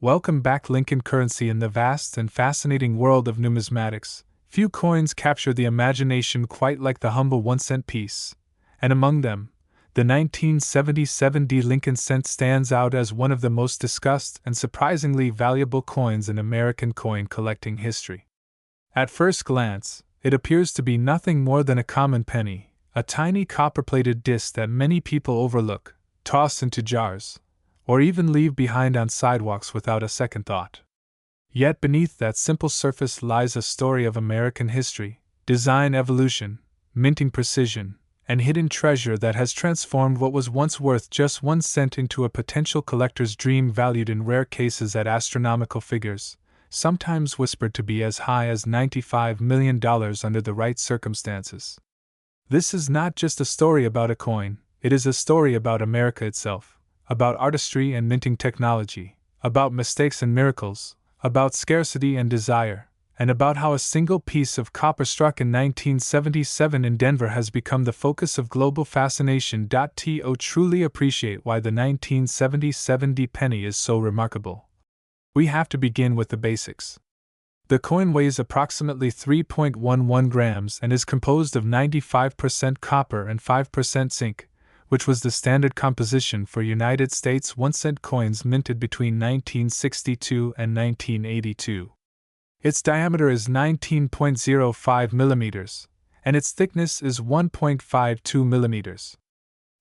Welcome back, Lincoln currency. In the vast and fascinating world of numismatics, few coins capture the imagination quite like the humble 1-cent piece, and among them, the 1977 Lincoln cent stands out as one of the most discussed and surprisingly valuable coins in American coin collecting history. At first glance, it appears to be nothing more than a common penny, a tiny copper-plated disc that many people overlook, toss into jars, or even leave behind on sidewalks without a second thought. Yet beneath that simple surface lies a story of American history, design evolution, minting precision, and hidden treasure that has transformed what was once worth just 1 cent into a potential collector's dream, valued in rare cases at astronomical figures, sometimes whispered to be as high as $95 million under the right circumstances. This is not just a story about a coin, it is a story about America itself, about artistry and minting technology, about mistakes and miracles, about scarcity and desire, and about how a single piece of copper struck in 1977 in Denver has become the focus of global fascination. To truly appreciate why the 1977 penny is so remarkable, we have to begin with the basics. The coin weighs approximately 3.11 grams and is composed of 95% copper and 5% zinc, which was the standard composition for United States 1-cent coins minted between 1962 and 1982. Its diameter is 19.05 millimeters, and its thickness is 1.52 millimeters.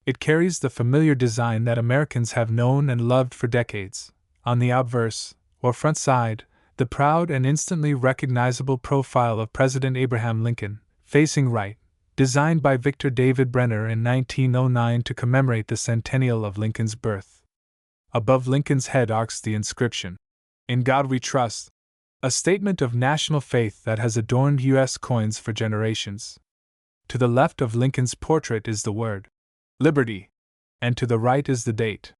It carries the familiar design that Americans have known and loved for decades. On the obverse, or front side, the proud and instantly recognizable profile of President Abraham Lincoln, facing right, designed by Victor David Brenner in 1909 to commemorate the centennial of Lincoln's birth. Above Lincoln's head arcs the inscription, "In God We Trust," a statement of national faith that has adorned U.S. coins for generations. To the left of Lincoln's portrait is the word, "Liberty," and to the right is the date,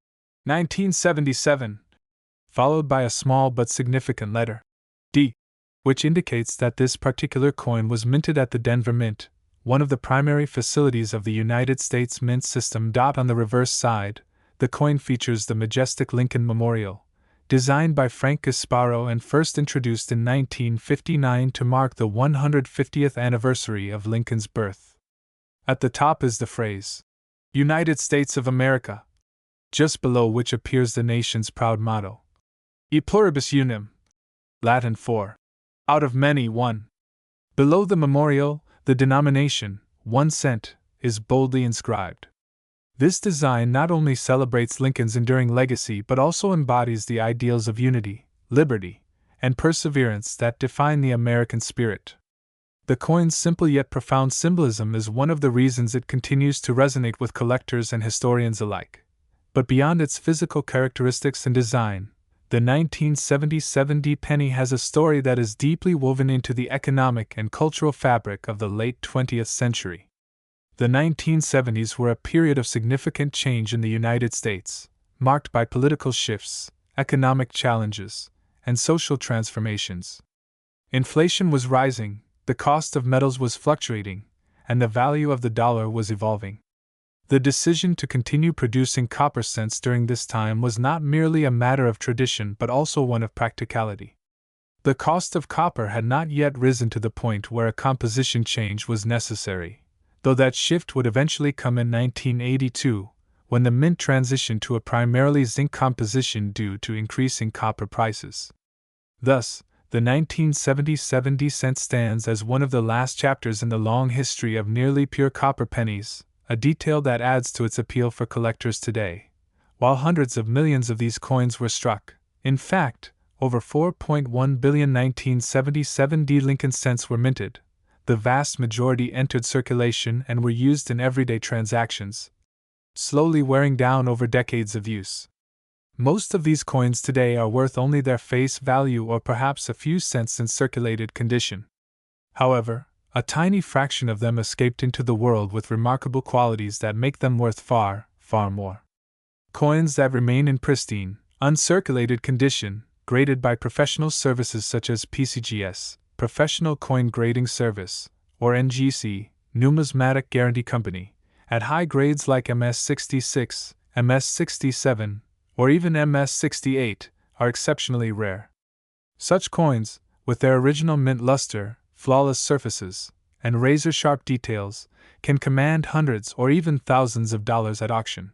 1977, followed by a small but significant letter, D, which indicates that this particular coin was minted at the Denver Mint, one of the primary facilities of the United States mint system. On the reverse side, the coin features the majestic Lincoln Memorial, designed by Frank Gasparo and first introduced in 1959 to mark the 150th anniversary of Lincoln's birth. At the top is the phrase, "United States of America," just below which appears the nation's proud motto, "E pluribus unum," Latin for, "out of many, one." Below the memorial, the denomination, 1 cent, is boldly inscribed. This design not only celebrates Lincoln's enduring legacy but also embodies the ideals of unity, liberty, and perseverance that define the American spirit. The coin's simple yet profound symbolism is one of the reasons it continues to resonate with collectors and historians alike. But beyond its physical characteristics and design, the 1977 penny has a story that is deeply woven into the economic and cultural fabric of the late 20th century. The 1970s were a period of significant change in the United States, marked by political shifts, economic challenges, and social transformations. Inflation was rising, the cost of metals was fluctuating, and the value of the dollar was evolving. The decision to continue producing copper cents during this time was not merely a matter of tradition but also one of practicality. The cost of copper had not yet risen to the point where a composition change was necessary, though that shift would eventually come in 1982, when the mint transitioned to a primarily zinc composition due to increasing copper prices. Thus, the 1977 cent stands as one of the last chapters in the long history of nearly pure copper pennies, a detail that adds to its appeal for collectors today. While hundreds of millions of these coins were struck, in fact, over 4.1 billion 1977 Lincoln cents were minted, the vast majority entered circulation and were used in everyday transactions, slowly wearing down over decades of use. Most of these coins today are worth only their face value or perhaps a few cents in circulated condition. However, a tiny fraction of them escaped into the world with remarkable qualities that make them worth far, far more. Coins that remain in pristine, uncirculated condition, graded by professional services such as PCGS, Professional Coin Grading Service, or NGC, Numismatic Guarantee Company, at high grades like MS66, MS67, or even MS68, are exceptionally rare. Such coins, with their original mint luster, flawless surfaces, and razor-sharp details, can command hundreds or even thousands of dollars at auction.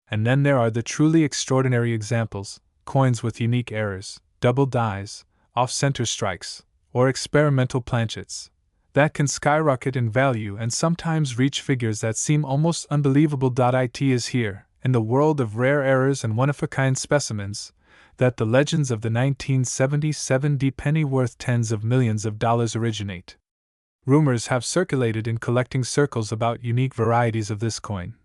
And then there are the truly extraordinary examples, coins with unique errors, double dies, off-center strikes, or experimental planchets, that can skyrocket in value and sometimes reach figures that seem almost unbelievable. It is here, in the world of rare errors and one-of-a-kind specimens, that the legends of the 1977 D penny worth tens of millions of dollars originate. Rumors have circulated in collecting circles about unique varieties of this coin,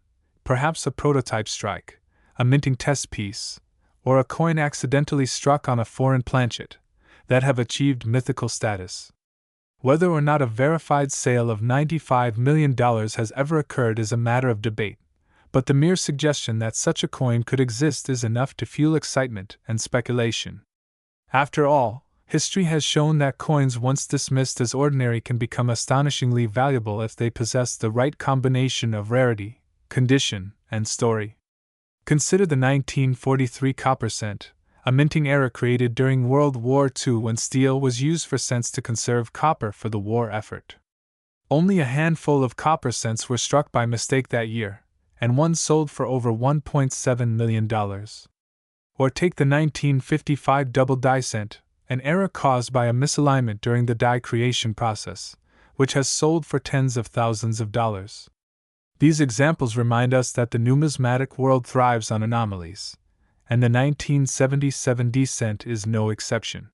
perhaps a prototype strike, a minting test piece, or a coin accidentally struck on a foreign planchet, that have achieved mythical status. Whether or not a verified sale of $95 million has ever occurred is a matter of debate, but the mere suggestion that such a coin could exist is enough to fuel excitement and speculation. After all, history has shown that coins once dismissed as ordinary can become astonishingly valuable if they possess the right combination of rarity, condition, and story. Consider the 1943 copper cent, a minting error created during World War II when steel was used for cents to conserve copper for the war effort. Only a handful of copper cents were struck by mistake that year, and one sold for over $1.7 million. Or take the 1955 double die cent, an error caused by a misalignment during the die creation process, which has sold for tens of thousands of dollars. These examples remind us that the numismatic world thrives on anomalies, and the 1977 D cent is no exception.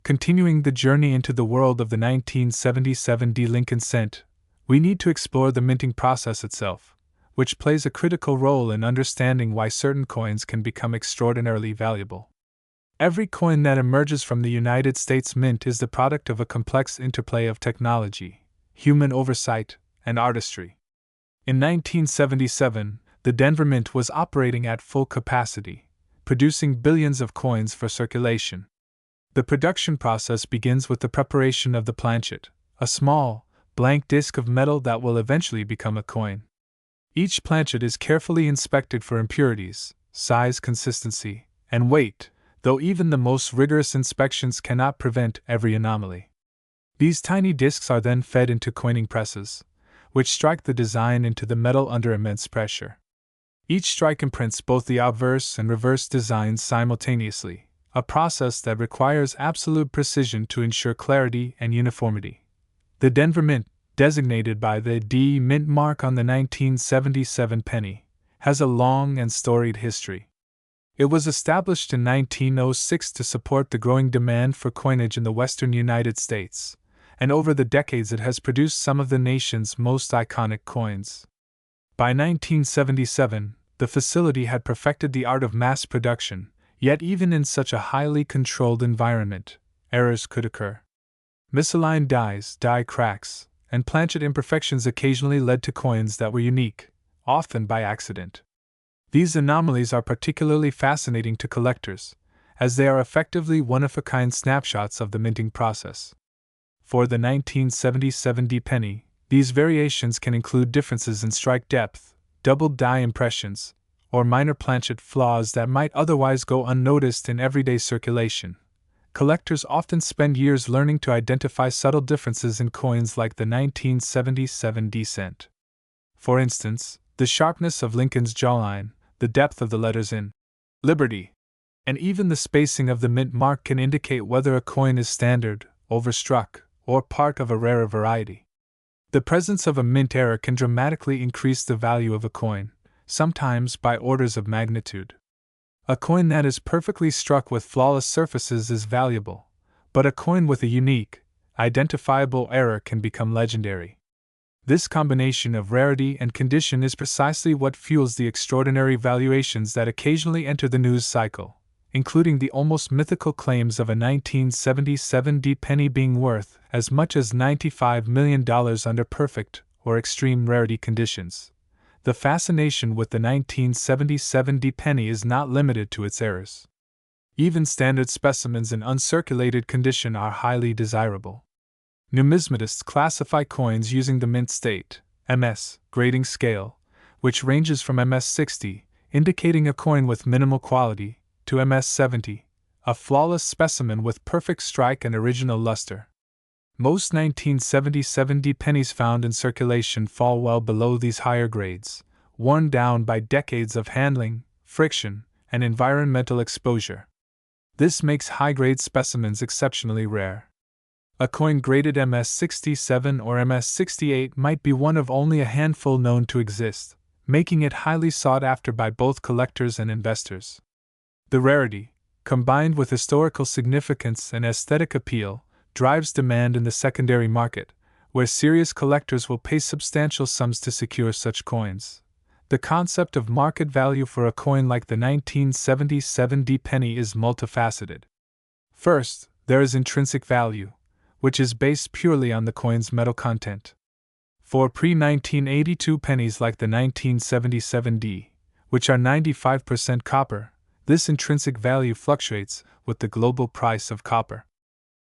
Continuing the journey into the world of the 1977 D Lincoln cent, we need to explore the minting process itself, which plays a critical role in understanding why certain coins can become extraordinarily valuable. Every coin that emerges from the United States Mint is the product of a complex interplay of technology, human oversight, and artistry. In 1977, the Denver Mint was operating at full capacity, producing billions of coins for circulation. The production process begins with the preparation of the planchet, a small, blank disc of metal that will eventually become a coin. Each planchet is carefully inspected for impurities, size, consistency, and weight, though even the most rigorous inspections cannot prevent every anomaly. These tiny discs are then fed into coining presses, which strike the design into the metal under immense pressure. Each strike imprints both the obverse and reverse designs simultaneously, a process that requires absolute precision to ensure clarity and uniformity. The Denver Mint, designated by the D Mint mark on the 1977 penny, has a long and storied history. It was established in 1906 to support the growing demand for coinage in the western United States, and over the decades it has produced some of the nation's most iconic coins. By 1977, the facility had perfected the art of mass production, yet even in such a highly controlled environment, errors could occur. Misaligned dies, die cracks, and planchet imperfections occasionally led to coins that were unique, often by accident. These anomalies are particularly fascinating to collectors, as they are effectively one-of-a-kind snapshots of the minting process. For the 1977 D penny, these variations can include differences in strike depth, double die impressions, or minor planchet flaws that might otherwise go unnoticed in everyday circulation. Collectors often spend years learning to identify subtle differences in coins like the 1977 D cent. For instance, the sharpness of Lincoln's jawline, the depth of the letters in Liberty, and even the spacing of the mint mark can indicate whether a coin is standard, overstruck, or part of a rarer variety. The presence of a mint error can dramatically increase the value of a coin, sometimes by orders of magnitude. A coin that is perfectly struck with flawless surfaces is valuable, but a coin with a unique, identifiable error can become legendary. This combination of rarity and condition is precisely what fuels the extraordinary valuations that occasionally enter the news cycle, including the almost mythical claims of a 1977 D penny being worth as much as $95 million under perfect or extreme rarity conditions. The fascination with the 1977 D penny is not limited to its errors. Even standard specimens in uncirculated condition are highly desirable. Numismatists classify coins using the mint state, MS, grading scale, which ranges from MS 60, indicating a coin with minimal quality, to MS-70, a flawless specimen with perfect strike and original luster. Most 1970 pennies found in circulation fall well below these higher grades, worn down by decades of handling, friction, and environmental exposure. This makes high-grade specimens exceptionally rare. A coin graded MS-67 or MS-68 might be one of only a handful known to exist, making it highly sought after by both collectors and investors. The rarity, combined with historical significance and aesthetic appeal, drives demand in the secondary market, where serious collectors will pay substantial sums to secure such coins. The concept of market value for a coin like the 1977 penny is multifaceted. First, there is intrinsic value, which is based purely on the coin's metal content. For pre-1982 pennies like the 1977, which are 95% copper, this intrinsic value fluctuates with the global price of copper.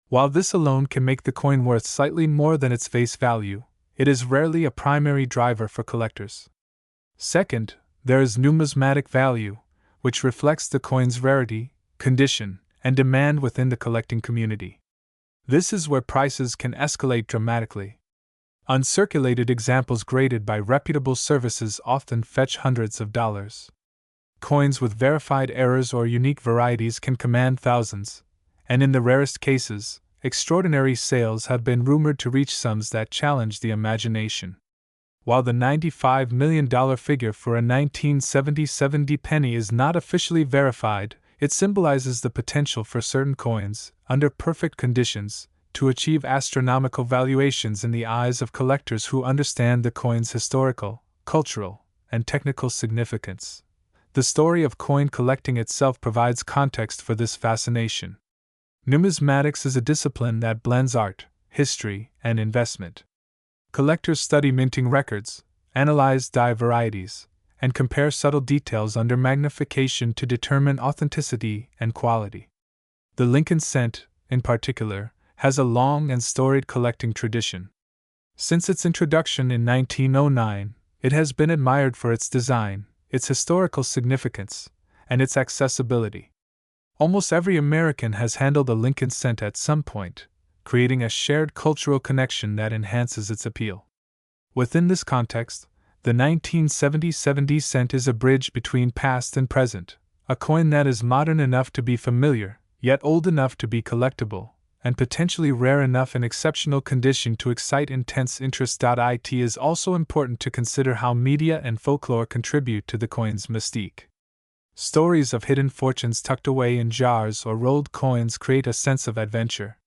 While this alone can make the coin worth slightly more than its face value, it is rarely a primary driver for collectors. Second, there is numismatic value, which reflects the coin's rarity, condition, and demand within the collecting community. This is where prices can escalate dramatically. Uncirculated examples graded by reputable services often fetch hundreds of dollars. Coins with verified errors or unique varieties can command thousands, and in the rarest cases, extraordinary sales have been rumored to reach sums that challenge the imagination. While the $95 million figure for a 1977 penny is not officially verified, it symbolizes the potential for certain coins, under perfect conditions, to achieve astronomical valuations in the eyes of collectors who understand the coin's historical, cultural, and technical significance. The story of coin collecting itself provides context for this fascination. Numismatics is a discipline that blends art, history, and investment. Collectors study minting records, analyze die varieties, and compare subtle details under magnification to determine authenticity and quality. The Lincoln cent, in particular, has a long and storied collecting tradition. Since its introduction in 1909, it has been admired for its design, its historical significance, and its accessibility. Almost every American has handled a Lincoln cent at some point, creating a shared cultural connection that enhances its appeal. Within this context, the 1977 cent is a bridge between past and present, a coin that is modern enough to be familiar, yet old enough to be collectible, and potentially rare enough in exceptional condition to excite intense interest. It is also important to consider how media and folklore contribute to the coin's mystique. Stories of hidden fortunes tucked away in jars or rolled coins create a sense of adventure.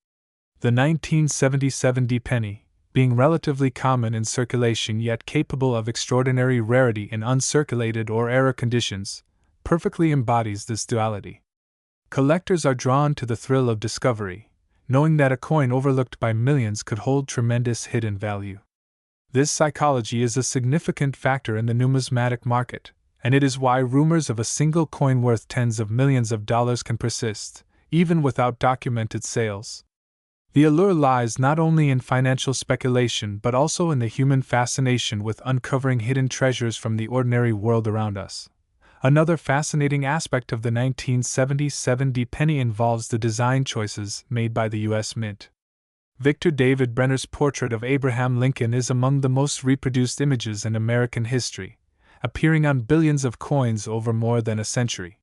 The 1977 penny, being relatively common in circulation yet capable of extraordinary rarity in uncirculated or error conditions, perfectly embodies this duality. Collectors are drawn to the thrill of discovery, knowing that a coin overlooked by millions could hold tremendous hidden value. This psychology is a significant factor in the numismatic market, and it is why rumors of a single coin worth tens of millions of dollars can persist, even without documented sales. The allure lies not only in financial speculation but also in the human fascination with uncovering hidden treasures from the ordinary world around us. Another fascinating aspect of the 1977 penny involves the design choices made by the U.S. Mint. Victor David Brenner's portrait of Abraham Lincoln is among the most reproduced images in American history, appearing on billions of coins over more than a century.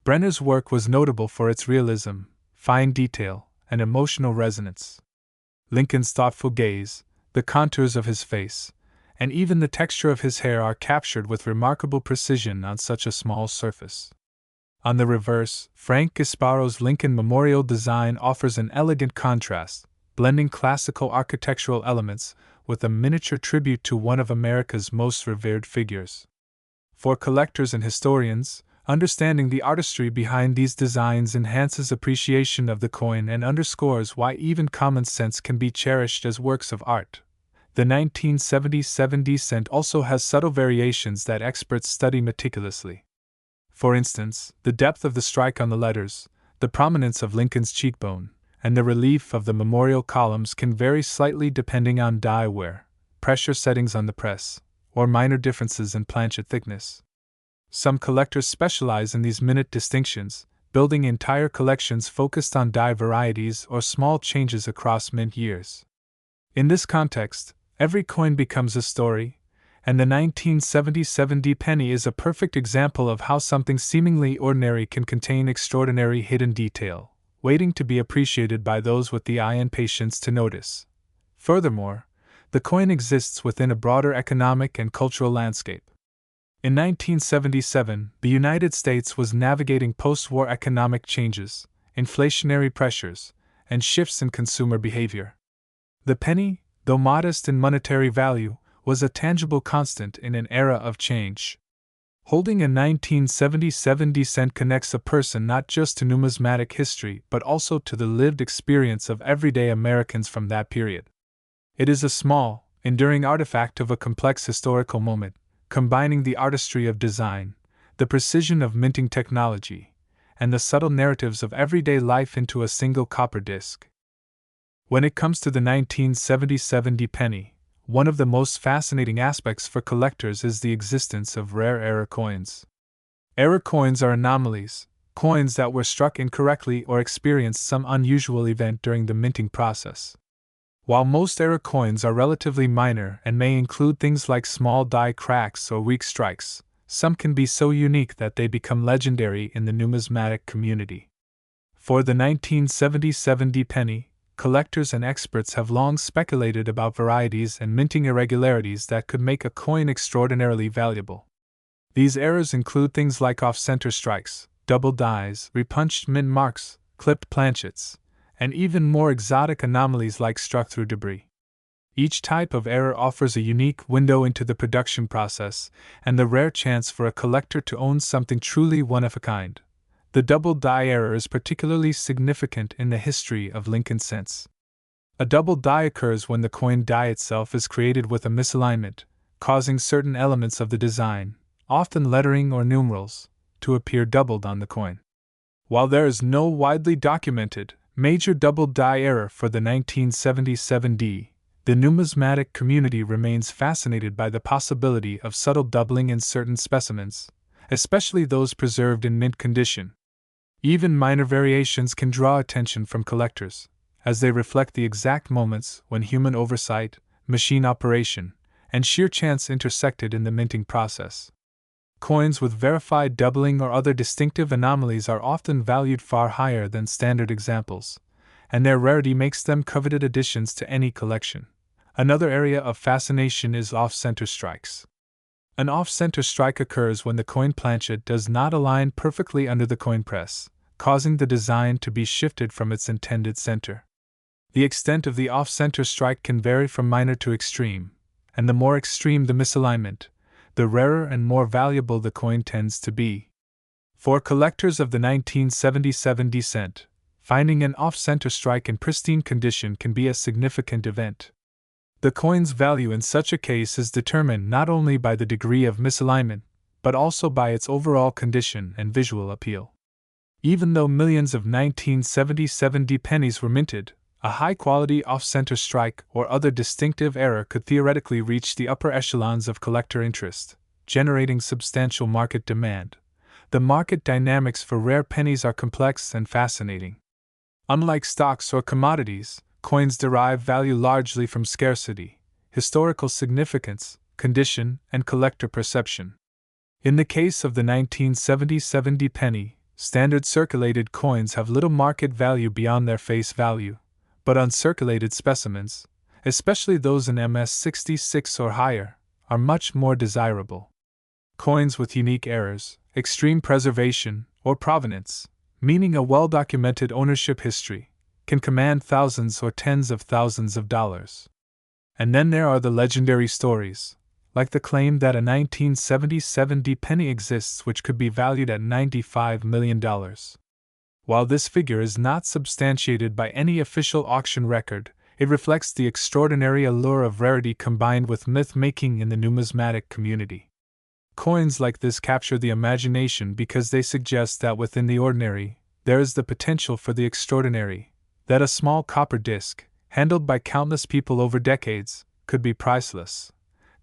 Brenner's work was notable for its realism, fine detail, and emotional resonance. Lincoln's thoughtful gaze, the contours of his face, and even the texture of his hair are captured with remarkable precision on such a small surface. On the reverse, Frank Gasparo's Lincoln Memorial design offers an elegant contrast, blending classical architectural elements with a miniature tribute to one of America's most revered figures. For collectors and historians, understanding the artistry behind these designs enhances appreciation of the coin and underscores why even common cents can be cherished as works of art. The 1977 cent also has subtle variations that experts study meticulously. For instance, the depth of the strike on the letters, the prominence of Lincoln's cheekbone, and the relief of the memorial columns can vary slightly depending on die wear, pressure settings on the press, or minor differences in planchet thickness. Some collectors specialize in these minute distinctions, building entire collections focused on die varieties or small changes across mint years. In this context, every coin becomes a story, and the 1977 penny is a perfect example of how something seemingly ordinary can contain extraordinary hidden detail, waiting to be appreciated by those with the eye and patience to notice. Furthermore, the coin exists within a broader economic and cultural landscape. In 1977, the United States was navigating post-war economic changes, inflationary pressures, and shifts in consumer behavior. The penny, though modest in monetary value, was a tangible constant in an era of change. Holding a 1977 cent connects a person not just to numismatic history but also to the lived experience of everyday Americans from that period. It is a small, enduring artifact of a complex historical moment, combining the artistry of design, the precision of minting technology, and the subtle narratives of everyday life into a single copper disc. When it comes to the 1977 penny, one of the most fascinating aspects for collectors is the existence of rare error coins. Error coins are anomalies, coins that were struck incorrectly or experienced some unusual event during the minting process. While most error coins are relatively minor and may include things like small die cracks or weak strikes, some can be so unique that they become legendary in the numismatic community. For the 1977 penny, collectors and experts have long speculated about varieties and minting irregularities that could make a coin extraordinarily valuable. These errors include things like off-center strikes, double dies, repunched mint marks, clipped planchets, and even more exotic anomalies like struck-through debris. Each type of error offers a unique window into the production process and the rare chance for a collector to own something truly one-of-a-kind. The double die error is particularly significant in the history of Lincoln cents. A double die occurs when the coin die itself is created with a misalignment, causing certain elements of the design, often lettering or numerals, to appear doubled on the coin. While there is no widely documented, major double die error for the 1977 the numismatic community remains fascinated by the possibility of subtle doubling in certain specimens, especially those preserved in mint condition. Even minor variations can draw attention from collectors, as they reflect the exact moments when human oversight, machine operation, and sheer chance intersected in the minting process. Coins with verified doubling or other distinctive anomalies are often valued far higher than standard examples, and their rarity makes them coveted additions to any collection. Another area of fascination is off-center strikes. An off-center strike occurs when the coin planchet does not align perfectly under the coin press, causing the design to be shifted from its intended center. The extent of the off-center strike can vary from minor to extreme, and the more extreme the misalignment, the rarer and more valuable the coin tends to be. For collectors of the 1977 cent, finding an off-center strike in pristine condition can be a significant event. The coin's value in such a case is determined not only by the degree of misalignment, but also by its overall condition and visual appeal. Even though millions of 1977 pennies were minted, a high-quality off-center strike or other distinctive error could theoretically reach the upper echelons of collector interest, generating substantial market demand. The market dynamics for rare pennies are complex and fascinating. Unlike stocks or commodities, coins derive value largely from scarcity, historical significance, condition, and collector perception. In the case of the 1977 penny, standard circulated coins have little market value beyond their face value, but uncirculated specimens, especially those in MS66 or higher, are much more desirable. Coins with unique errors, extreme preservation, or provenance, meaning a well-documented ownership history, can command thousands or tens of thousands of dollars. And then there are the legendary stories, like the claim that a 1977 penny exists which could be valued at $95 million. While this figure is not substantiated by any official auction record, it reflects the extraordinary allure of rarity combined with myth-making in the numismatic community. Coins like this capture the imagination because they suggest that within the ordinary, there is the potential for the extraordinary, that a small copper disc, handled by countless people over decades, could be priceless.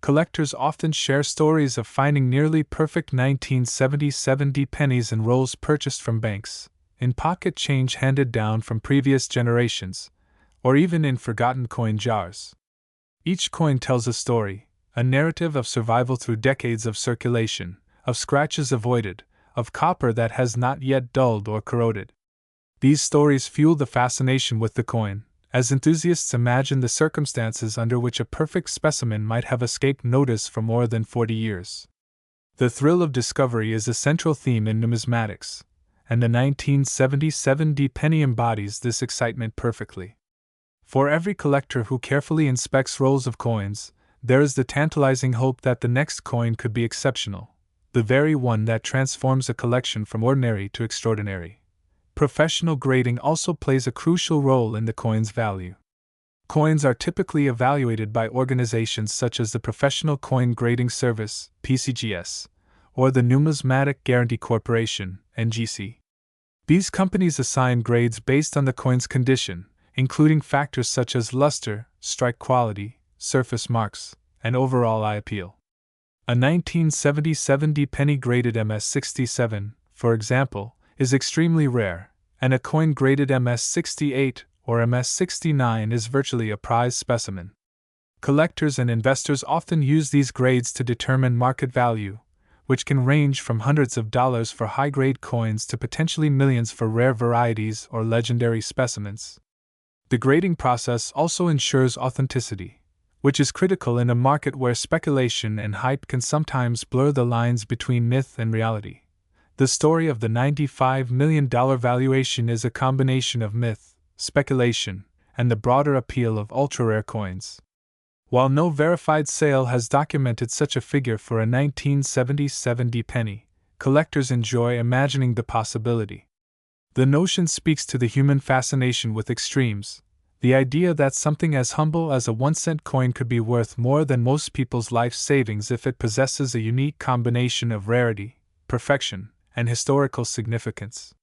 Collectors often share stories of finding nearly perfect 1977 pennies in rolls purchased from banks, in pocket change handed down from previous generations, or even in forgotten coin jars. Each coin tells a story, a narrative of survival through decades of circulation, of scratches avoided, of copper that has not yet dulled or corroded. These stories fuel the fascination with the coin, as enthusiasts imagine the circumstances under which a perfect specimen might have escaped notice for more than 40 years. The thrill of discovery is a central theme in numismatics, and the 1977 penny embodies this excitement perfectly. For every collector who carefully inspects rolls of coins, there is the tantalizing hope that the next coin could be exceptional, the very one that transforms a collection from ordinary to extraordinary. Professional grading also plays a crucial role in the coin's value. Coins are typically evaluated by organizations such as the Professional Coin Grading Service, PCGS, or the Numismatic Guarantee Corporation, NGC. These companies assign grades based on the coin's condition, including factors such as luster, strike quality, surface marks, and overall eye appeal. A 1977 penny graded MS-67, for example, is extremely rare, and a coin graded MS-68 or MS-69 is virtually a prized specimen. Collectors and investors often use these grades to determine market value, which can range from hundreds of dollars for high-grade coins to potentially millions for rare varieties or legendary specimens. The grading process also ensures authenticity, which is critical in a market where speculation and hype can sometimes blur the lines between myth and reality. The story of the $95 million valuation is a combination of myth, speculation, and the broader appeal of ultra-rare coins. While no verified sale has documented such a figure for a 1977 penny, collectors enjoy imagining the possibility. The notion speaks to the human fascination with extremes, the idea that something as humble as a 1-cent coin could be worth more than most people's life savings if it possesses a unique combination of rarity, perfection, and historical significance.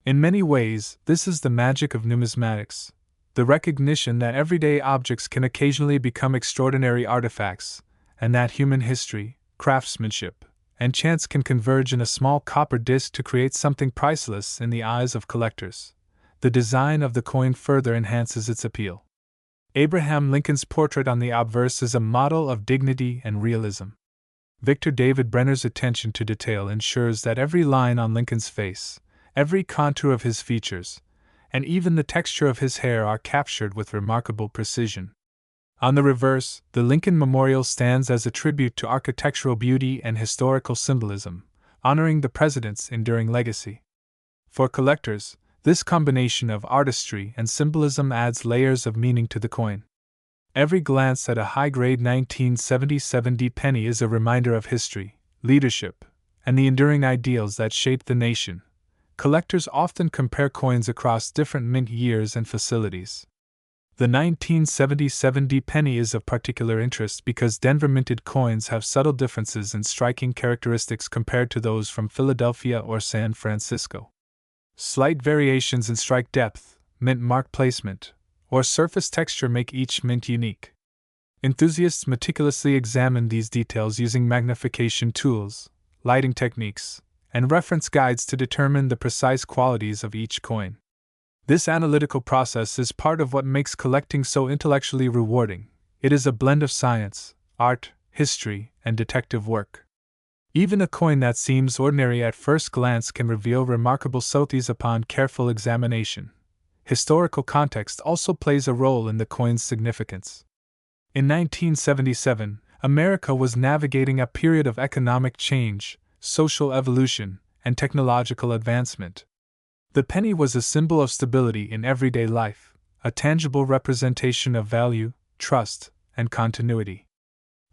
In many ways, this is the magic of numismatics, the recognition that everyday objects can occasionally become extraordinary artifacts, and that human history, craftsmanship, and chance can converge in a small copper disc to create something priceless in the eyes of collectors. The design of the coin further enhances its appeal. Abraham Lincoln's portrait on the obverse is a model of dignity and realism. Victor David Brenner's attention to detail ensures that every line on Lincoln's face, every contour of his features, and even the texture of his hair are captured with remarkable precision. On the reverse, the Lincoln Memorial stands as a tribute to architectural beauty and historical symbolism, honoring the president's enduring legacy. For collectors, this combination of artistry and symbolism adds layers of meaning to the coin. Every glance at a high-grade 1977 penny is a reminder of history, leadership, and the enduring ideals that shaped the nation. Collectors often compare coins across different mint years and facilities. The 1977 penny is of particular interest because Denver minted coins have subtle differences in striking characteristics compared to those from Philadelphia or San Francisco. Slight variations in strike depth, mint mark placement, or surface texture make each mint unique. Enthusiasts meticulously examine these details using magnification tools, lighting techniques, and reference guides to determine the precise qualities of each coin. This analytical process is part of what makes collecting so intellectually rewarding. It is a blend of science, art, history, and detective work. Even a coin that seems ordinary at first glance can reveal remarkable subtleties upon careful examination. Historical context also plays a role in the coin's significance. In 1977, America was navigating a period of economic change, social evolution, and technological advancement. The penny was a symbol of stability in everyday life, a tangible representation of value, trust, and continuity.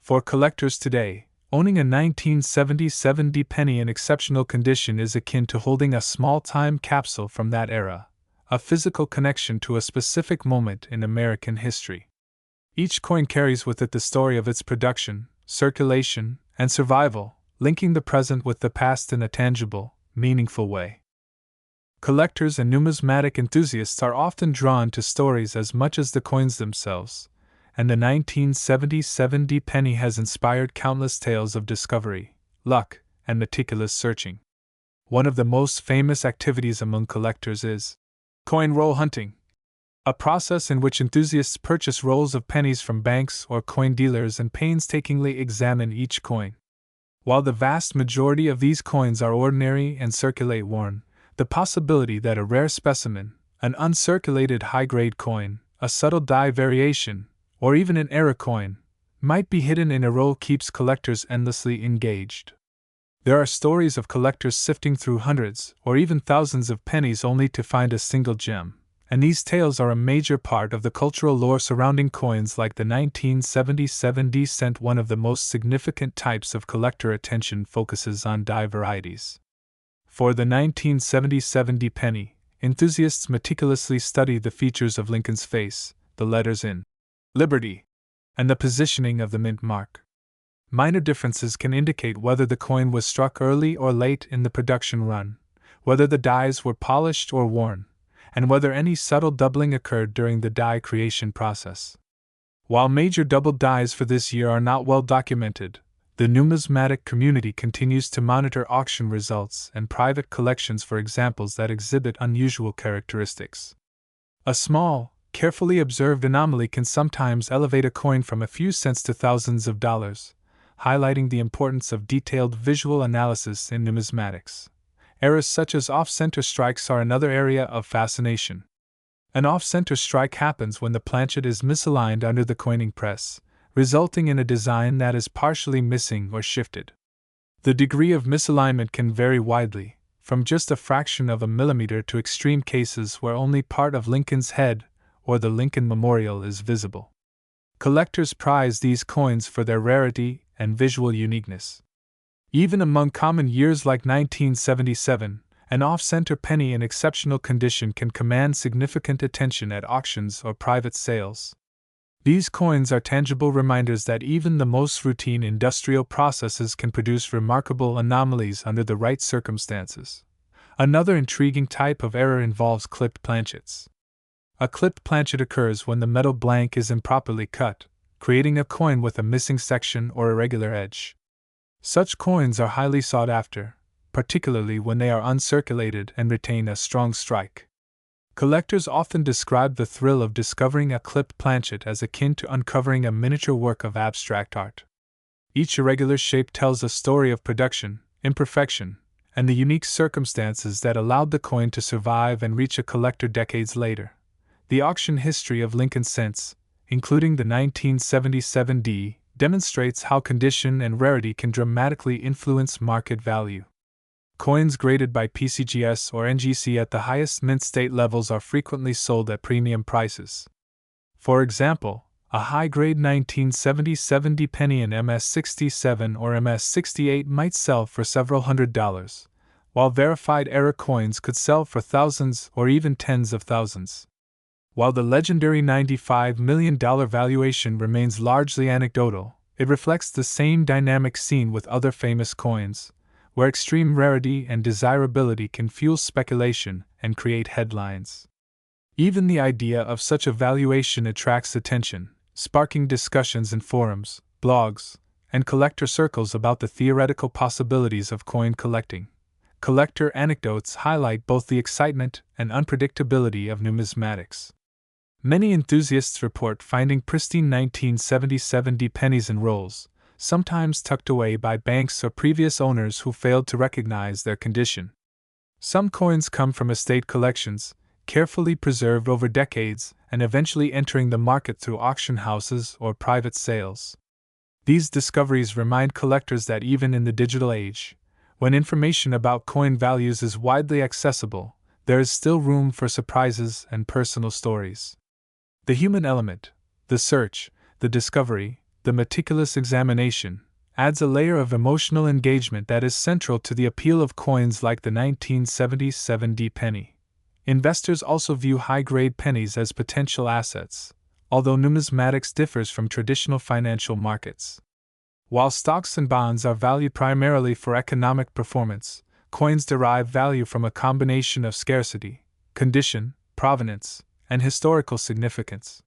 For collectors today, owning a 1977 penny in exceptional condition is akin to holding a small time capsule from that era, a physical connection to a specific moment in American history. Each coin carries with it the story of its production, circulation, and survival, linking the present with the past in a tangible, meaningful way. Collectors and numismatic enthusiasts are often drawn to stories as much as the coins themselves, and the 1977 penny has inspired countless tales of discovery, luck, and meticulous searching. One of the most famous activities among collectors is coin roll hunting, a process in which enthusiasts purchase rolls of pennies from banks or coin dealers and painstakingly examine each coin. While the vast majority of these coins are ordinary and circulate worn, the possibility that a rare specimen, an uncirculated high-grade coin, a subtle die variation, or even an error coin, might be hidden in a roll keeps collectors endlessly engaged. There are stories of collectors sifting through hundreds or even thousands of pennies only to find a single gem, and these tales are a major part of the cultural lore surrounding coins like the 1977 D cent. One of the most significant types of collector attention focuses on die varieties. For the 1977 D penny, enthusiasts meticulously study the features of Lincoln's face, the letters in Liberty, and the positioning of the mint mark. Minor differences can indicate whether the coin was struck early or late in the production run, whether the dies were polished or worn, and whether any subtle doubling occurred during the die creation process. While major double dies for this year are not well documented, the numismatic community continues to monitor auction results and private collections for examples that exhibit unusual characteristics. A small, carefully observed anomaly can sometimes elevate a coin from a few cents to thousands of dollars, highlighting the importance of detailed visual analysis in numismatics. Errors such as off-center strikes are another area of fascination. An off-center strike happens when the planchet is misaligned under the coining press, resulting in a design that is partially missing or shifted. The degree of misalignment can vary widely, from just a fraction of a millimeter to extreme cases where only part of Lincoln's head or the Lincoln Memorial is visible. Collectors prize these coins for their rarity and visual uniqueness. Even among common years like 1977, an off-center penny in exceptional condition can command significant attention at auctions or private sales. These coins are tangible reminders that even the most routine industrial processes can produce remarkable anomalies under the right circumstances. Another intriguing type of error involves clipped planchets. A clipped planchet occurs when the metal blank is improperly cut, creating a coin with a missing section or irregular edge. Such coins are highly sought after, particularly when they are uncirculated and retain a strong strike. Collectors often describe the thrill of discovering a clipped planchet as akin to uncovering a miniature work of abstract art. Each irregular shape tells a story of production, imperfection, and the unique circumstances that allowed the coin to survive and reach a collector decades later. The auction history of Lincoln cents, including the 1977 D, demonstrates how condition and rarity can dramatically influence market value. Coins graded by PCGS or NGC at the highest mint state levels are frequently sold at premium prices. For example, a high-grade 1977 D penny in MS-67 or MS-68 might sell for several $100s, while verified error coins could sell for thousands or even tens of thousands. While the legendary $95 million valuation remains largely anecdotal, it reflects the same dynamic seen with other famous coins, where extreme rarity and desirability can fuel speculation and create headlines. Even the idea of such a valuation attracts attention, sparking discussions in forums, blogs, and collector circles about the theoretical possibilities of coin collecting. Collector anecdotes highlight both the excitement and unpredictability of numismatics. Many enthusiasts report finding pristine 1977 D pennies in rolls, sometimes tucked away by banks or previous owners who failed to recognize their condition. Some coins come from estate collections, carefully preserved over decades and eventually entering the market through auction houses or private sales. These discoveries remind collectors that even in the digital age, when information about coin values is widely accessible, there is still room for surprises and personal stories. The human element, the search, the discovery, the meticulous examination, adds a layer of emotional engagement that is central to the appeal of coins like the 1977 D penny. Investors also view high-grade pennies as potential assets, although numismatics differs from traditional financial markets. While stocks and bonds are valued primarily for economic performance, coins derive value from a combination of scarcity, condition, provenance, and historical significance.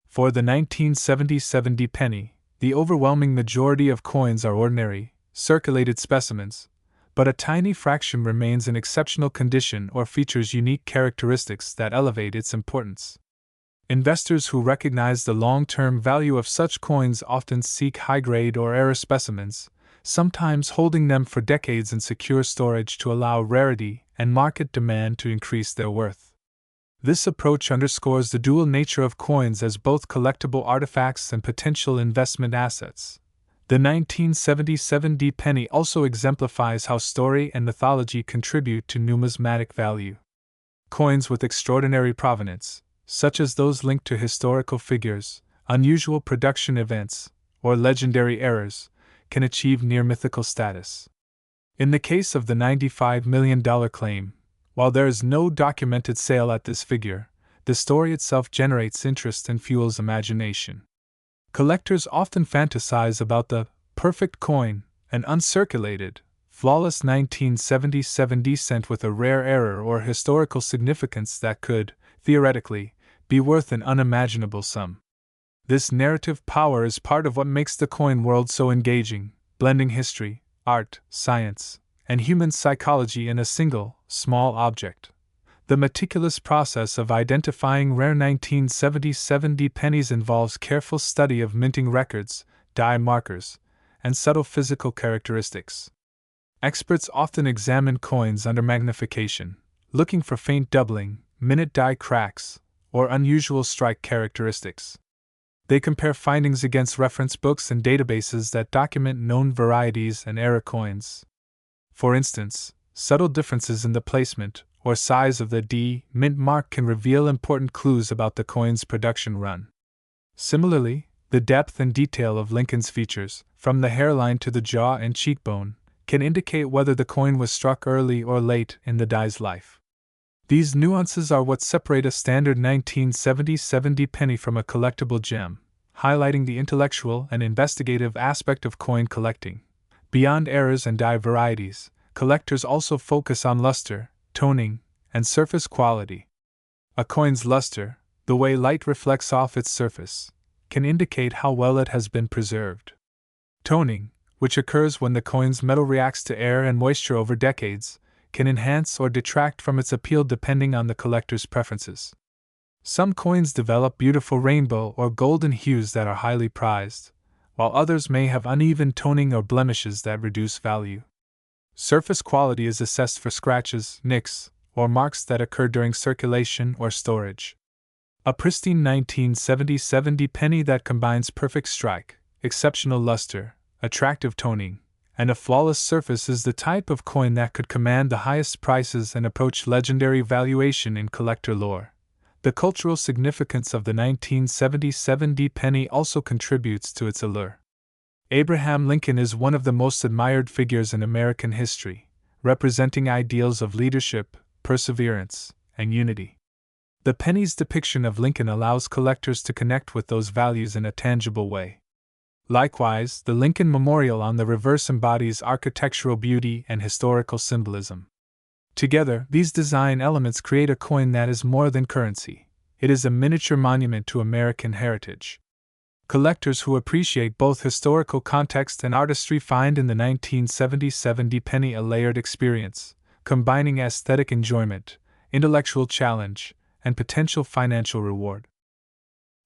For the 1977 D penny, the overwhelming majority of coins are ordinary, circulated specimens, but a tiny fraction remains in exceptional condition or features unique characteristics that elevate its importance. Investors who recognize the long-term value of such coins often seek high-grade or rare specimens, sometimes holding them for decades in secure storage to allow rarity and market demand to increase their worth. This approach underscores the dual nature of coins as both collectible artifacts and potential investment assets. The 1977 D penny also exemplifies how story and mythology contribute to numismatic value. Coins with extraordinary provenance, such as those linked to historical figures, unusual production events, or legendary errors, can achieve near mythical status. In the case of the $95 million claim, while there is no documented sale at this figure, the story itself generates interest and fuels imagination. Collectors often fantasize about the perfect coin, an uncirculated, flawless 1977 D cent with a rare error or historical significance that could, theoretically, be worth an unimaginable sum. This narrative power is part of what makes the coin world so engaging, blending history, art, science, and human psychology in a single, small object. The meticulous process of identifying rare 1977 D pennies involves careful study of minting records, die markers, and subtle physical characteristics. Experts often examine coins under magnification, looking for faint doubling, minute die cracks, or unusual strike characteristics. They compare findings against reference books and databases that document known varieties and error coins. For instance, subtle differences in the placement or size of the D mint mark can reveal important clues about the coin's production run. Similarly, the depth and detail of Lincoln's features, from the hairline to the jaw and cheekbone, can indicate whether the coin was struck early or late in the die's life. These nuances are what separate a standard 1977 D penny from a collectible gem, highlighting the intellectual and investigative aspect of coin collecting. Beyond errors and die varieties, collectors also focus on luster, toning, and surface quality. A coin's luster, the way light reflects off its surface, can indicate how well it has been preserved. Toning, which occurs when the coin's metal reacts to air and moisture over decades, can enhance or detract from its appeal depending on the collector's preferences. Some coins develop beautiful rainbow or golden hues that are highly prized, while others may have uneven toning or blemishes that reduce value. Surface quality is assessed for scratches, nicks, or marks that occur during circulation or storage. A pristine 1977 D penny that combines perfect strike, exceptional luster, attractive toning, and a flawless surface is the type of coin that could command the highest prices and approach legendary valuation in collector lore. The cultural significance of the 1977 D penny also contributes to its allure. Abraham Lincoln is one of the most admired figures in American history, representing ideals of leadership, perseverance, and unity. The penny's depiction of Lincoln allows collectors to connect with those values in a tangible way. Likewise, the Lincoln Memorial on the reverse embodies architectural beauty and historical symbolism. Together, these design elements create a coin that is more than currency. It is a miniature monument to American heritage. Collectors who appreciate both historical context and artistry find in the 1977 D penny a layered experience, combining aesthetic enjoyment, intellectual challenge, and potential financial reward.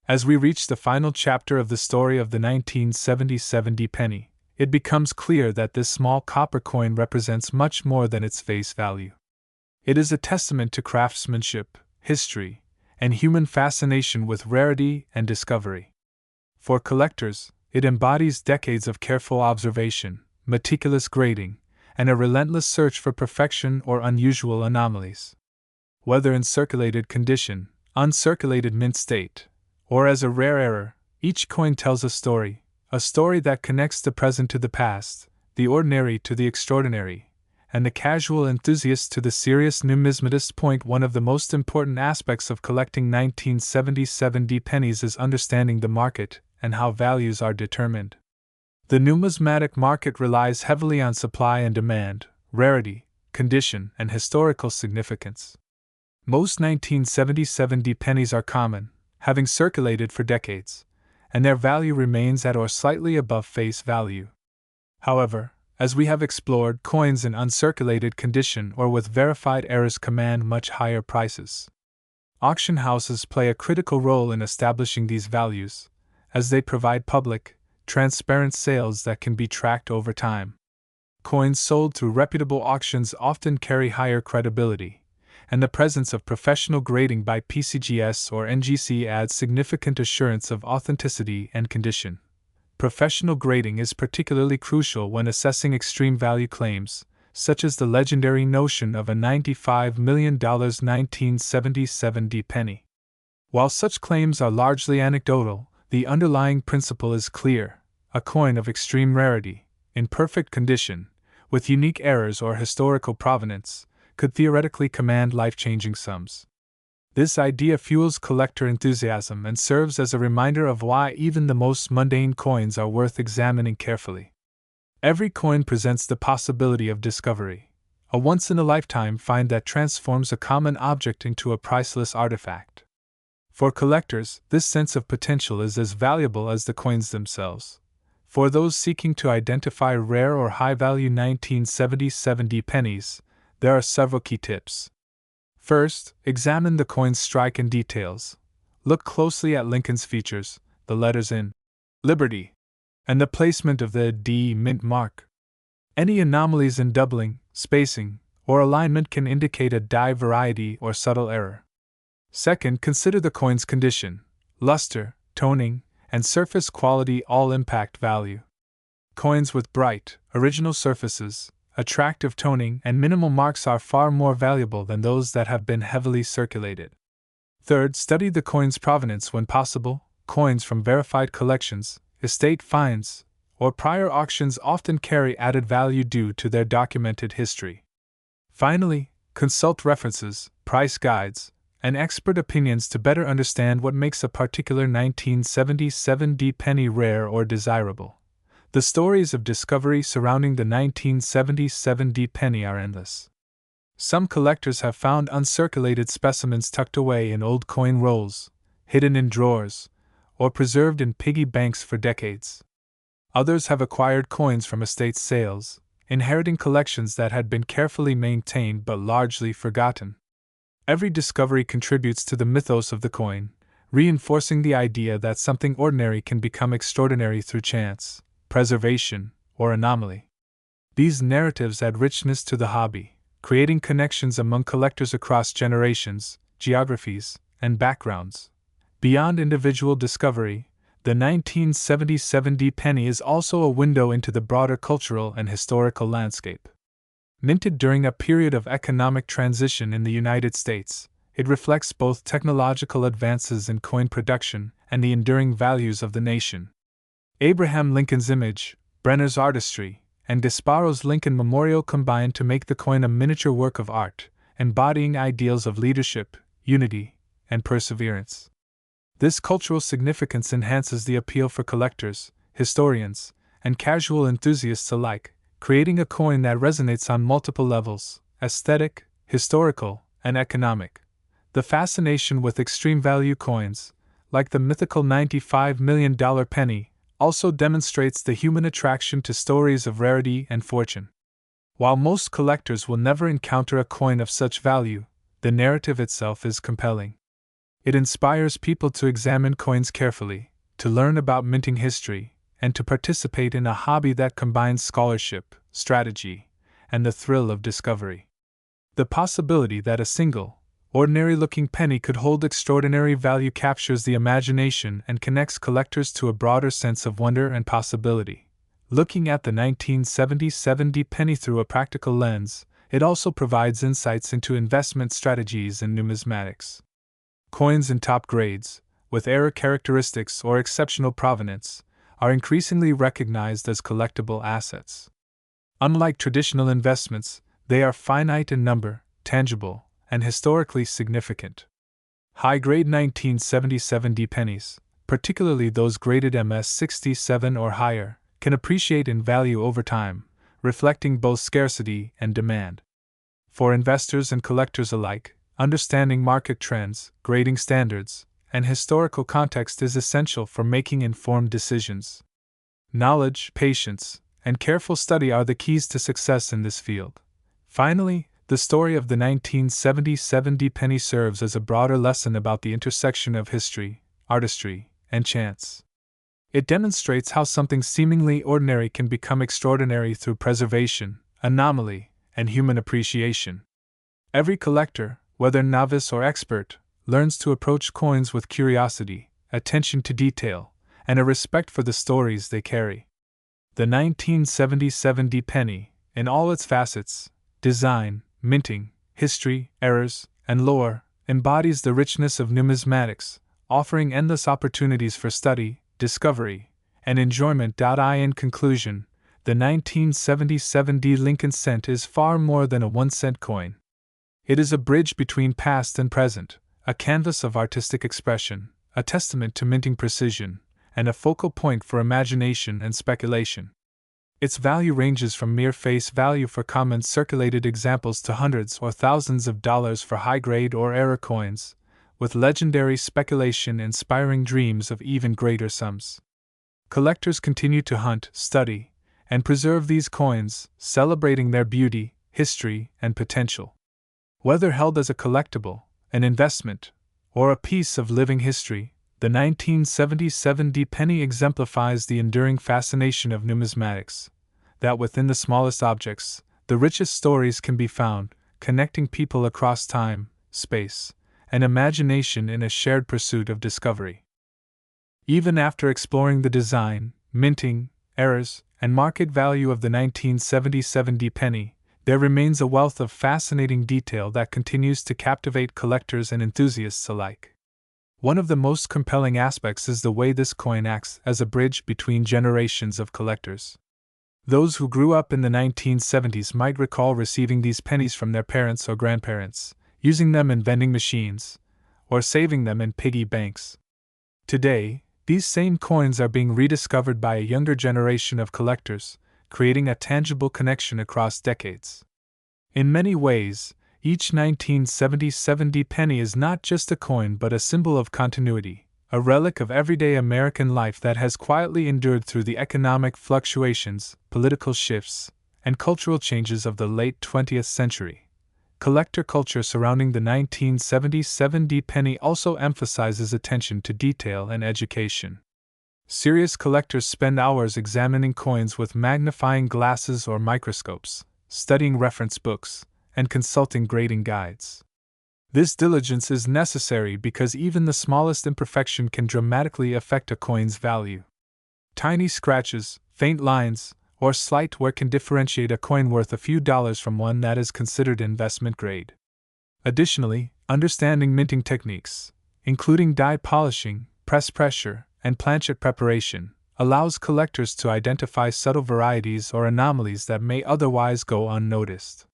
As we reach the final chapter of the story of the 1977 D penny, it becomes clear that this small copper coin represents much more than its face value. It is a testament to craftsmanship, history, and human fascination with rarity and discovery. For collectors, it embodies decades of careful observation, meticulous grading, and a relentless search for perfection or unusual anomalies. Whether in circulated condition, uncirculated mint state, or as a rare error, each coin tells a story that connects the present to the past, the ordinary to the extraordinary, and the casual enthusiast to the serious numismatist. One of the most important aspects of collecting 1977 D pennies is understanding the market and how values are determined. The numismatic market relies heavily on supply and demand, rarity, condition, and historical significance. Most 1977 D pennies are common, having circulated for decades, and their value remains at or slightly above face value. However, As we have explored, coins in uncirculated condition or with verified errors command much higher prices. Auction houses play a critical role in establishing these values, as they provide public, transparent sales that can be tracked over time. Coins sold through reputable auctions often carry higher credibility, and the presence of professional grading by PCGS or NGC adds significant assurance of authenticity and condition. Professional grading is particularly crucial when assessing extreme value claims, such as the legendary notion of a $95 million 1977 D penny. While such claims are largely anecdotal, the underlying principle is clear: a coin of extreme rarity, in perfect condition, with unique errors or historical provenance, could theoretically command life-changing sums. This idea fuels collector enthusiasm and serves as a reminder of why even the most mundane coins are worth examining carefully. Every coin presents the possibility of discovery, a once-in-a-lifetime find that transforms a common object into a priceless artifact. For collectors, this sense of potential is as valuable as the coins themselves. For those seeking to identify rare or high-value 1977 D pennies, there are several key tips. First, examine the coin's strike and details. Look closely at Lincoln's features, the letters in Liberty, and the placement of the D mint mark. Any anomalies in doubling, spacing, or alignment can indicate a die variety or subtle error. Second, consider the coin's condition. Luster, toning, and surface quality all impact value. Coins with bright, original surfaces, attractive toning, and minimal marks are far more valuable than those that have been heavily circulated. Third, study the coin's provenance when possible. Coins from verified collections, estate finds, or prior auctions often carry added value due to their documented history. Finally, consult references, price guides, and expert opinions to better understand what makes a particular 1977 D penny rare or desirable. The stories of discovery surrounding the 1977 D penny are endless. Some collectors have found uncirculated specimens tucked away in old coin rolls, hidden in drawers, or preserved in piggy banks for decades. Others have acquired coins from estate sales, inheriting collections that had been carefully maintained but largely forgotten. Every discovery contributes to the mythos of the coin, reinforcing the idea that something ordinary can become extraordinary through chance, preservation, or anomaly. These narratives add richness to the hobby, creating connections among collectors across generations, geographies, and backgrounds. Beyond individual discovery, the 1977 D penny is also a window into the broader cultural and historical landscape. Minted during a period of economic transition in the United States, it reflects both technological advances in coin production and the enduring values of the nation. Abraham Lincoln's image, Brenner's artistry, and Gasparo's Lincoln Memorial combine to make the coin a miniature work of art, embodying ideals of leadership, unity, and perseverance. This cultural significance enhances the appeal for collectors, historians, and casual enthusiasts alike, creating a coin that resonates on multiple levels: aesthetic, historical, and economic. The fascination with extreme value coins, like the mythical $95 million penny, also demonstrates the human attraction to stories of rarity and fortune. While most collectors will never encounter a coin of such value, the narrative itself is compelling. It inspires people to examine coins carefully, to learn about minting history, and to participate in a hobby that combines scholarship, strategy, and the thrill of discovery. The possibility that a single, ordinary-looking penny could hold extraordinary value captures the imagination and connects collectors to a broader sense of wonder and possibility. Looking at the 1977 D penny through a practical lens, it also provides insights into investment strategies and numismatics. Coins in top grades, with error characteristics or exceptional provenance, are increasingly recognized as collectible assets. Unlike traditional investments, they are finite in number, tangible, and historically significant. High-grade 1977 D pennies, particularly those graded MS-67 or higher, can appreciate in value over time, reflecting both scarcity and demand. For investors and collectors alike, understanding market trends, grading standards, and historical context is essential for making informed decisions. Knowledge, patience, and careful study are the keys to success in this field. Finally, the story of the 1977 penny serves as a broader lesson about the intersection of history, artistry, and chance. It demonstrates how something seemingly ordinary can become extraordinary through preservation, anomaly, and human appreciation. Every collector, whether novice or expert, learns to approach coins with curiosity, attention to detail, and a respect for the stories they carry. The 1977 penny, in all its facets, design, minting, history, errors, and lore, embodies the richness of numismatics, offering endless opportunities for study, discovery, and enjoyment. In conclusion, the 1977 Lincoln cent is far more than a 1-cent coin. It is a bridge between past and present, a canvas of artistic expression, a testament to minting precision, and a focal point for imagination and speculation. Its value ranges from mere face value for common circulated examples to hundreds or thousands of dollars for high-grade or error coins, with legendary speculation inspiring dreams of even greater sums. Collectors continue to hunt, study, and preserve these coins, celebrating their beauty, history, and potential. Whether held as a collectible, an investment, or a piece of living history, the 1977 penny exemplifies the enduring fascination of numismatics, that within the smallest objects, the richest stories can be found, connecting people across time, space, and imagination in a shared pursuit of discovery. Even after exploring the design, minting, errors, and market value of the 1977 penny, there remains a wealth of fascinating detail that continues to captivate collectors and enthusiasts alike. One of the most compelling aspects is the way this coin acts as a bridge between generations of collectors. Those who grew up in the 1970s might recall receiving these pennies from their parents or grandparents, using them in vending machines, or saving them in piggy banks. Today, these same coins are being rediscovered by a younger generation of collectors, creating a tangible connection across decades. In many ways, each 1977 penny is not just a coin but a symbol of continuity, a relic of everyday American life that has quietly endured through the economic fluctuations, political shifts, and cultural changes of the late 20th century. Collector culture surrounding the 1977 penny also emphasizes attention to detail and education. Serious collectors spend hours examining coins with magnifying glasses or microscopes, studying reference books, and consulting grading guides. This diligence is necessary because even the smallest imperfection can dramatically affect a coin's value. Tiny scratches, faint lines, or slight wear can differentiate a coin worth a few dollars from one that is considered investment grade. Additionally, understanding minting techniques, including die polishing, press pressure, and planchet preparation, allows collectors to identify subtle varieties or anomalies that may otherwise go unnoticed.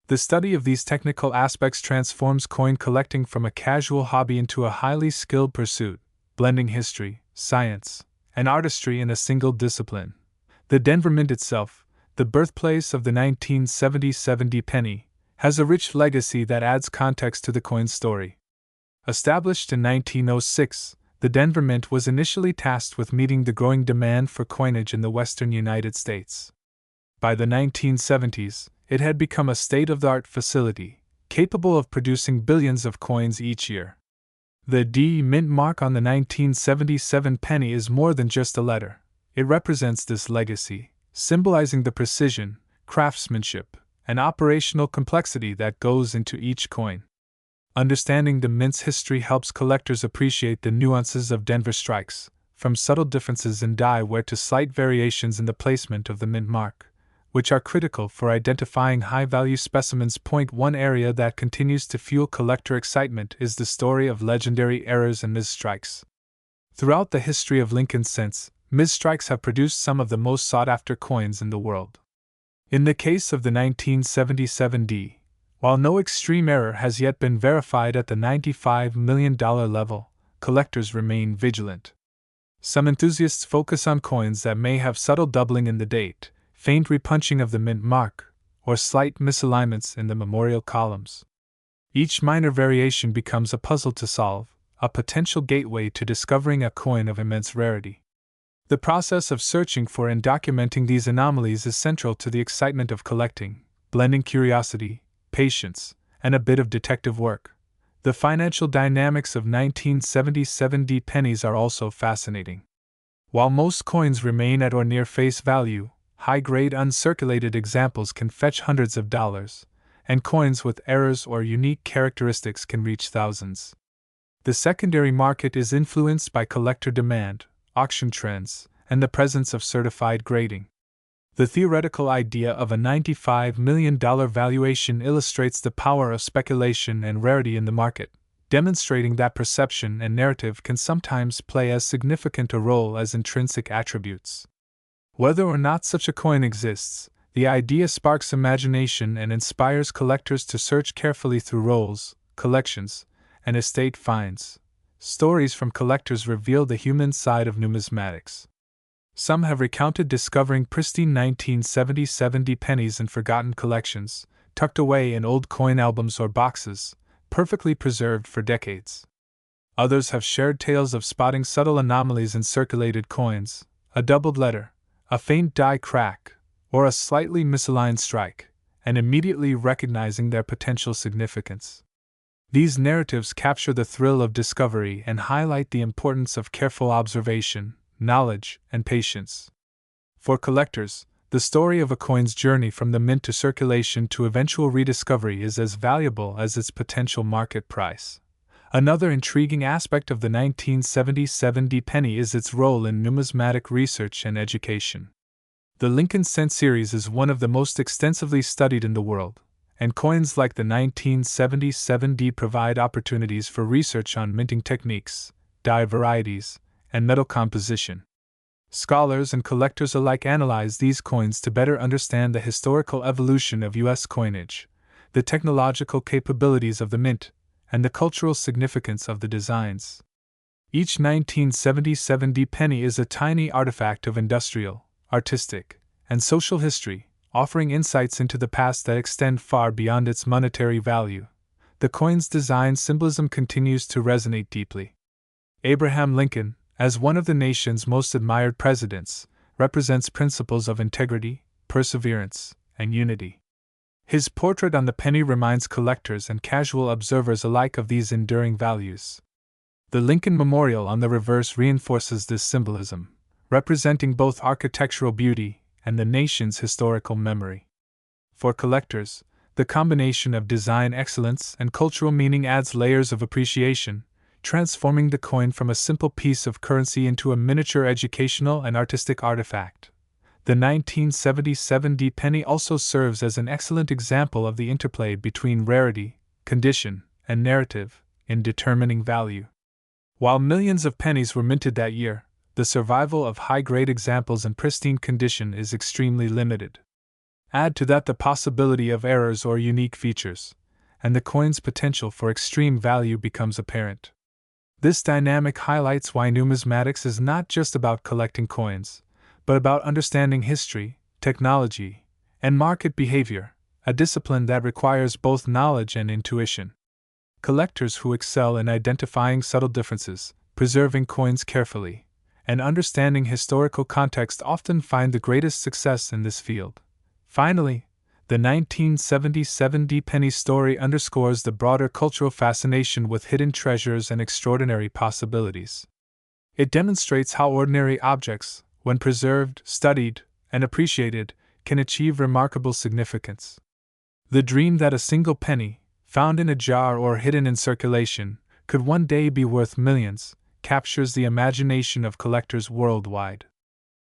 The study of these technical aspects transforms coin collecting from a casual hobby into a highly skilled pursuit, blending history, science, and artistry in a single discipline. The Denver Mint itself, the birthplace of the 1977 penny, has a rich legacy that adds context to the coin's story. Established in 1906, the Denver Mint was initially tasked with meeting the growing demand for coinage in the western United States. By the 1970s, it had become a state-of-the-art facility, capable of producing billions of coins each year. The D Mint mark on the 1977 penny is more than just a letter. It represents this legacy, symbolizing the precision, craftsmanship, and operational complexity that goes into each coin. Understanding the mint's history helps collectors appreciate the nuances of Denver strikes, from subtle differences in die wear to slight variations in the placement of the mint mark, which are critical for identifying high-value specimens. One area that continues to fuel collector excitement is the story of legendary errors and misstrikes. Throughout the history of Lincoln cents, misstrikes have produced some of the most sought-after coins in the world. In the case of the 1977 D, while no extreme error has yet been verified at the $95 million level, collectors remain vigilant. Some enthusiasts focus on coins that may have subtle doubling in the date, faint repunching of the mint mark, or slight misalignments in the memorial columns. Each minor variation becomes a puzzle to solve, a potential gateway to discovering a coin of immense rarity. The process of searching for and documenting these anomalies is central to the excitement of collecting, blending curiosity, patience, and a bit of detective work. The financial dynamics of 1977 pennies are also fascinating. While most coins remain at or near face value, high-grade uncirculated examples can fetch hundreds of dollars, and coins with errors or unique characteristics can reach thousands. The secondary market is influenced by collector demand, auction trends, and the presence of certified grading. The theoretical idea of a $95 million valuation illustrates the power of speculation and rarity in the market, demonstrating that perception and narrative can sometimes play as significant a role as intrinsic attributes. Whether or not such a coin exists, the idea sparks imagination and inspires collectors to search carefully through rolls, collections, and estate finds. Stories from collectors reveal the human side of numismatics. Some have recounted discovering pristine 1977 pennies in forgotten collections, tucked away in old coin albums or boxes, perfectly preserved for decades. Others have shared tales of spotting subtle anomalies in circulated coins, a doubled letter, a faint die crack, or a slightly misaligned strike, and immediately recognizing their potential significance. These narratives capture the thrill of discovery and highlight the importance of careful observation, knowledge, and patience. For collectors, the story of a coin's journey from the mint to circulation to eventual rediscovery is as valuable as its potential market price. Another intriguing aspect of the 1977 penny is its role in numismatic research and education. The Lincoln cent series is one of the most extensively studied in the world, and coins like the 1977 provide opportunities for research on minting techniques, die varieties, and metal composition. Scholars and collectors alike analyze these coins to better understand the historical evolution of U.S. coinage, the technological capabilities of the mint, and the cultural significance of the designs. Each 1977 penny is a tiny artifact of industrial, artistic, and social history, offering insights into the past that extend far beyond its monetary value. The coin's design symbolism continues to resonate deeply. Abraham Lincoln, as one of the nation's most admired presidents, represents principles of integrity, perseverance, and unity. His portrait on the penny reminds collectors and casual observers alike of these enduring values. The Lincoln Memorial on the reverse reinforces this symbolism, representing both architectural beauty and the nation's historical memory. For collectors, the combination of design excellence and cultural meaning adds layers of appreciation, transforming the coin from a simple piece of currency into a miniature educational and artistic artifact. The 1977 penny also serves as an excellent example of the interplay between rarity, condition, and narrative in determining value. While millions of pennies were minted that year, the survival of high-grade examples in pristine condition is extremely limited. Add to that the possibility of errors or unique features, and the coin's potential for extreme value becomes apparent. This dynamic highlights why numismatics is not just about collecting coins, but about understanding history, technology, and market behavior, a discipline that requires both knowledge and intuition. Collectors who excel in identifying subtle differences, preserving coins carefully, and understanding historical context often find the greatest success in this field. Finally, the 1977 penny story underscores the broader cultural fascination with hidden treasures and extraordinary possibilities. It demonstrates how ordinary objects, when preserved, studied, and appreciated, can achieve remarkable significance. The dream that a single penny, found in a jar or hidden in circulation, could one day be worth millions, captures the imagination of collectors worldwide.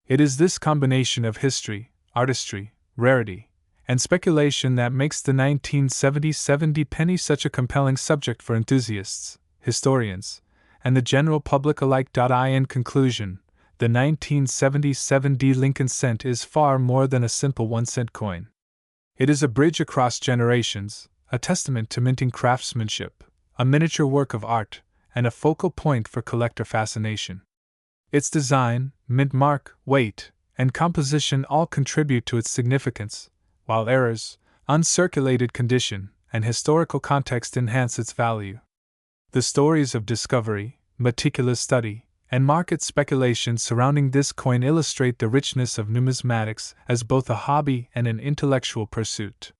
It is this combination of history, artistry, rarity, and speculation that makes the 1977 penny such a compelling subject for enthusiasts, historians, and the general public alike. In conclusion, the 1977 Lincoln cent is far more than a simple 1-cent coin. It is a bridge across generations, a testament to minting craftsmanship, a miniature work of art, and a focal point for collector fascination. Its design, mint mark, weight, and composition all contribute to its significance, while errors, uncirculated condition, and historical context enhance its value. The stories of discovery, meticulous study, and market speculation surrounding this coin illustrate the richness of numismatics as both a hobby and an intellectual pursuit.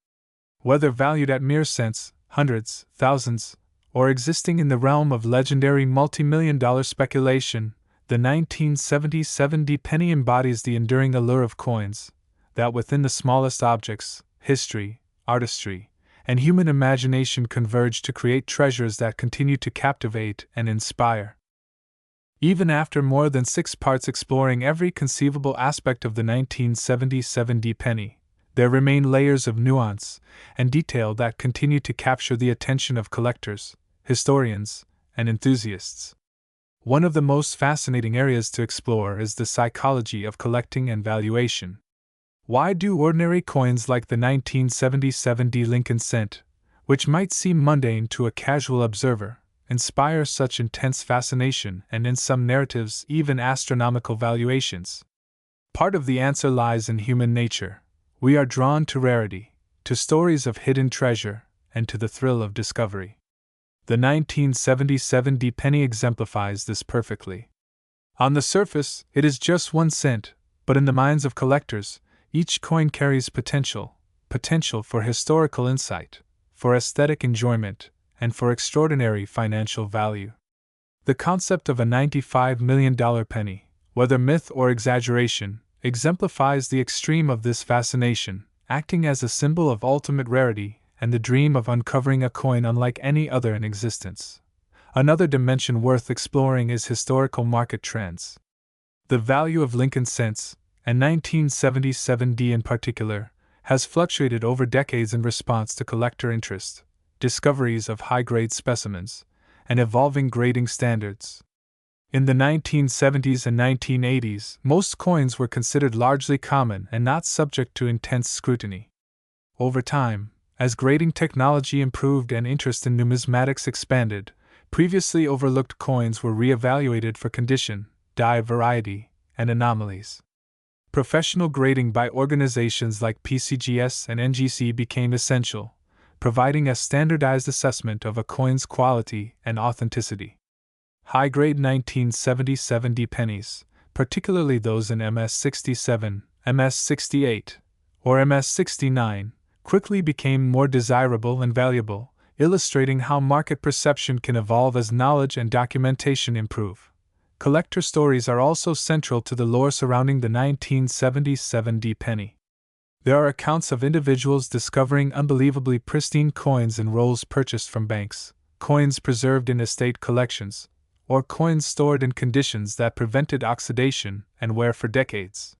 Whether valued at mere cents, hundreds, thousands, or existing in the realm of legendary multi-million-dollar speculation, the 1977 penny embodies the enduring allure of coins, that within the smallest objects, history, artistry, and human imagination converge to create treasures that continue to captivate and inspire. Even after more than 6 parts exploring every conceivable aspect of the 1977 penny, there remain layers of nuance and detail that continue to capture the attention of collectors, historians, and enthusiasts. One of the most fascinating areas to explore is the psychology of collecting and valuation. Why do ordinary coins like the 1977 Lincoln cent, which might seem mundane to a casual observer, inspire such intense fascination and, in some narratives, even astronomical valuations? Part of the answer lies in human nature. We are drawn to rarity, to stories of hidden treasure, and to the thrill of discovery. The 1977 penny exemplifies this perfectly. On the surface, it is just 1 cent, but in the minds of collectors, each coin carries potential for historical insight, for aesthetic enjoyment, and for extraordinary financial value. The concept of a $95 million penny, whether myth or exaggeration, exemplifies the extreme of this fascination, acting as a symbol of ultimate rarity and the dream of uncovering a coin unlike any other in existence. Another dimension worth exploring is historical market trends. The value of Lincoln cents, and 1977 in particular, has fluctuated over decades in response to collector interest, discoveries of high-grade specimens, and evolving grading standards. In the 1970s and 1980s, most coins were considered largely common and not subject to intense scrutiny. Over time, as grading technology improved and interest in numismatics expanded, previously overlooked coins were re-evaluated for condition, die variety, and anomalies. Professional grading by organizations like PCGS and NGC became essential, providing a standardized assessment of a coin's quality and authenticity. High-grade 1977 pennies, particularly those in MS67, MS68, or MS69, quickly became more desirable and valuable, illustrating how market perception can evolve as knowledge and documentation improve. Collector stories are also central to the lore surrounding the 1977 penny. There are accounts of individuals discovering unbelievably pristine coins in rolls purchased from banks, coins preserved in estate collections, or coins stored in conditions that prevented oxidation and wear for decades.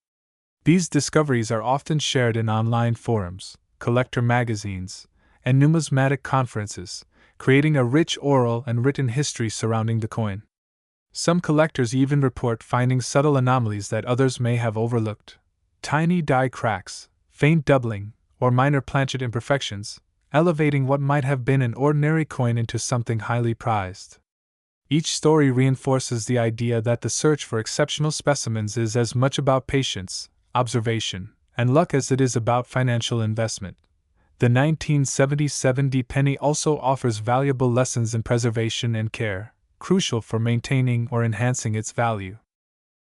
These discoveries are often shared in online forums, collector magazines, and numismatic conferences, creating a rich oral and written history surrounding the coin. Some collectors even report finding subtle anomalies that others may have overlooked. Tiny die cracks, faint doubling, or minor planchet imperfections, elevating what might have been an ordinary coin into something highly prized. Each story reinforces the idea that the search for exceptional specimens is as much about patience, observation, and luck as it is about financial investment. The 1977 penny also offers valuable lessons in preservation and care, crucial for maintaining or enhancing its value.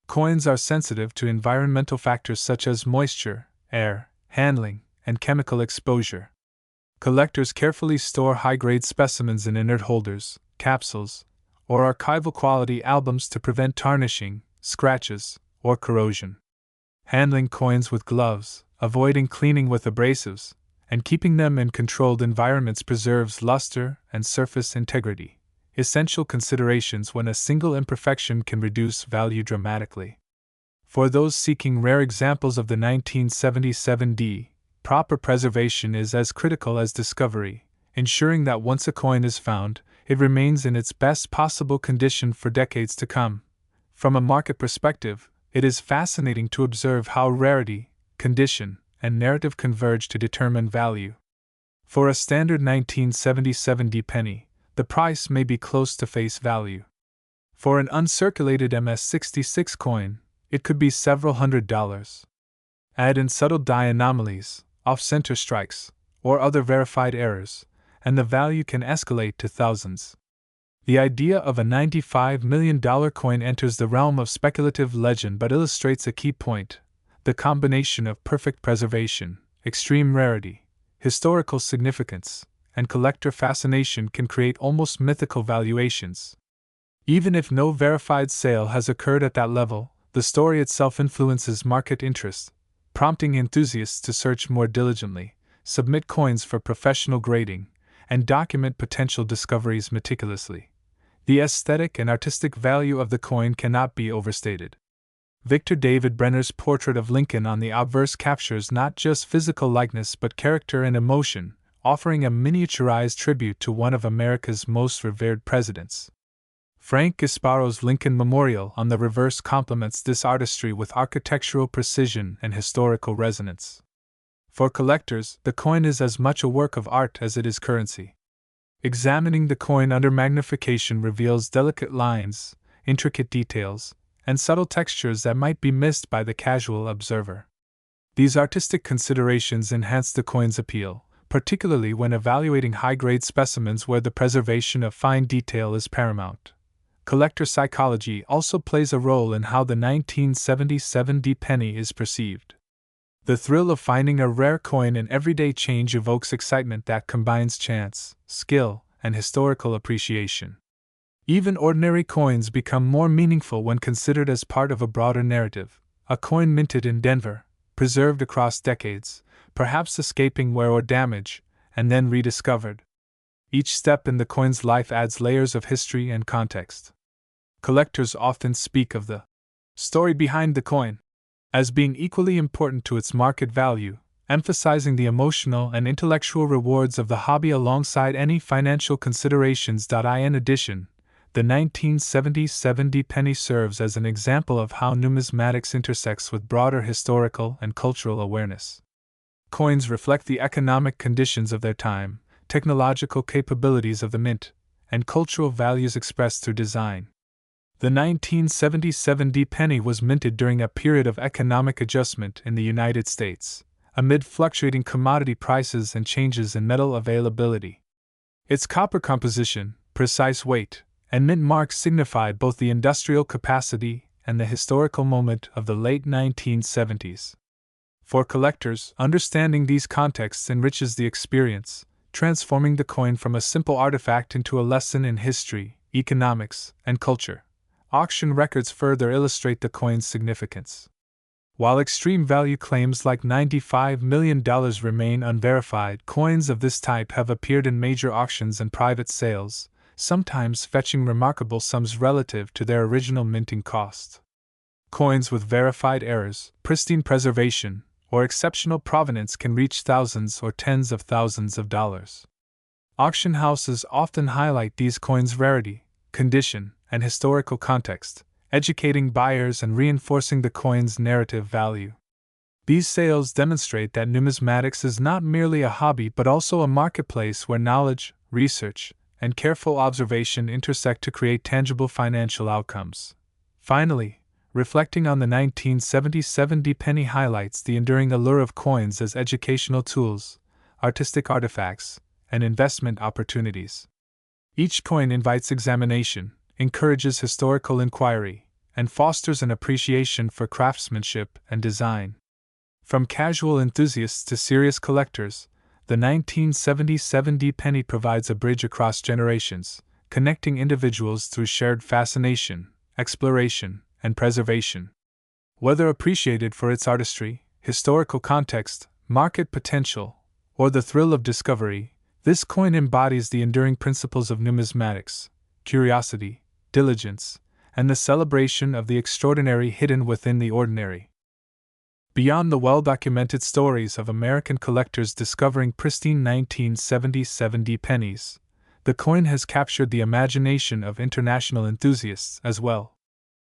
Coins are sensitive to environmental factors such as moisture, air, handling, and chemical exposure. Collectors carefully store high-grade specimens in inert holders, capsules, or archival quality albums to prevent tarnishing, scratches, or corrosion. Handling coins with gloves, avoiding cleaning with abrasives, and keeping them in controlled environments preserves luster and surface integrity, essential considerations when a single imperfection can reduce value dramatically. For those seeking rare examples of the 1977 proper preservation is as critical as discovery, ensuring that once a coin is found, it remains in its best possible condition for decades to come. From a market perspective, it is fascinating to observe how rarity, condition, and narrative converge to determine value. For a standard 1977 penny, the price may be close to face value. For an uncirculated MS66 coin, it could be several $100s. Add in subtle die anomalies, off-center strikes, or other verified errors, and the value can escalate to thousands. The idea of a $95 million coin enters the realm of speculative legend but illustrates a key point: the combination of perfect preservation, extreme rarity, historical significance, and collector fascination can create almost mythical valuations. Even if no verified sale has occurred at that level, the story itself influences market interest, prompting enthusiasts to search more diligently, submit coins for professional grading, and document potential discoveries meticulously. The aesthetic and artistic value of the coin cannot be overstated. Victor David Brenner's portrait of Lincoln on the obverse captures not just physical likeness but character and emotion, offering a miniaturized tribute to one of America's most revered presidents. Frank Gasparo's Lincoln Memorial on the reverse complements this artistry with architectural precision and historical resonance. For collectors, the coin is as much a work of art as it is currency. Examining the coin under magnification reveals delicate lines, intricate details, and subtle textures that might be missed by the casual observer. These artistic considerations enhance the coin's appeal, particularly when evaluating high-grade specimens where the preservation of fine detail is paramount. Collector psychology also plays a role in how the 1977 penny is perceived. The thrill of finding a rare coin in everyday change evokes excitement that combines chance, skill, and historical appreciation. Even ordinary coins become more meaningful when considered as part of a broader narrative. A coin minted in Denver, preserved across decades, perhaps escaping wear or damage, and then rediscovered. Each step in the coin's life adds layers of history and context. Collectors often speak of the story behind the coin as being equally important to its market value, emphasizing the emotional and intellectual rewards of the hobby alongside any financial considerations. In addition, the 1977 penny serves as an example of how numismatics intersects with broader historical and cultural awareness. Coins reflect the economic conditions of their time, technological capabilities of the mint, and cultural values expressed through design. The 1977 penny was minted during a period of economic adjustment in the United States, amid fluctuating commodity prices and changes in metal availability. Its copper composition, precise weight, and mint marks signified both the industrial capacity and the historical moment of the late 1970s. For collectors, understanding these contexts enriches the experience, transforming the coin from a simple artifact into a lesson in history, economics, and culture. Auction records further illustrate the coin's significance. While extreme value claims like $95 million remain unverified, coins of this type have appeared in major auctions and private sales, sometimes fetching remarkable sums relative to their original minting cost. Coins with verified errors, pristine preservation, or exceptional provenance can reach thousands or tens of thousands of dollars. Auction houses often highlight these coins' rarity, condition, and historical context, educating buyers and reinforcing the coin's narrative value. These sales demonstrate that numismatics is not merely a hobby but also a marketplace where knowledge, research, and careful observation intersect to create tangible financial outcomes. Finally, reflecting on the 1977 penny highlights the enduring allure of coins as educational tools, artistic artifacts, and investment opportunities. Each coin invites examination, encourages historical inquiry, and fosters an appreciation for craftsmanship and design. From casual enthusiasts to serious collectors, the 1977 penny provides a bridge across generations, connecting individuals through shared fascination, exploration, and preservation. Whether appreciated for its artistry, historical context, market potential, or the thrill of discovery, this coin embodies the enduring principles of numismatics: curiosity, diligence, and the celebration of the extraordinary hidden within the ordinary. Beyond the well-documented stories of American collectors discovering pristine 1977 pennies, the coin has captured the imagination of international enthusiasts as well.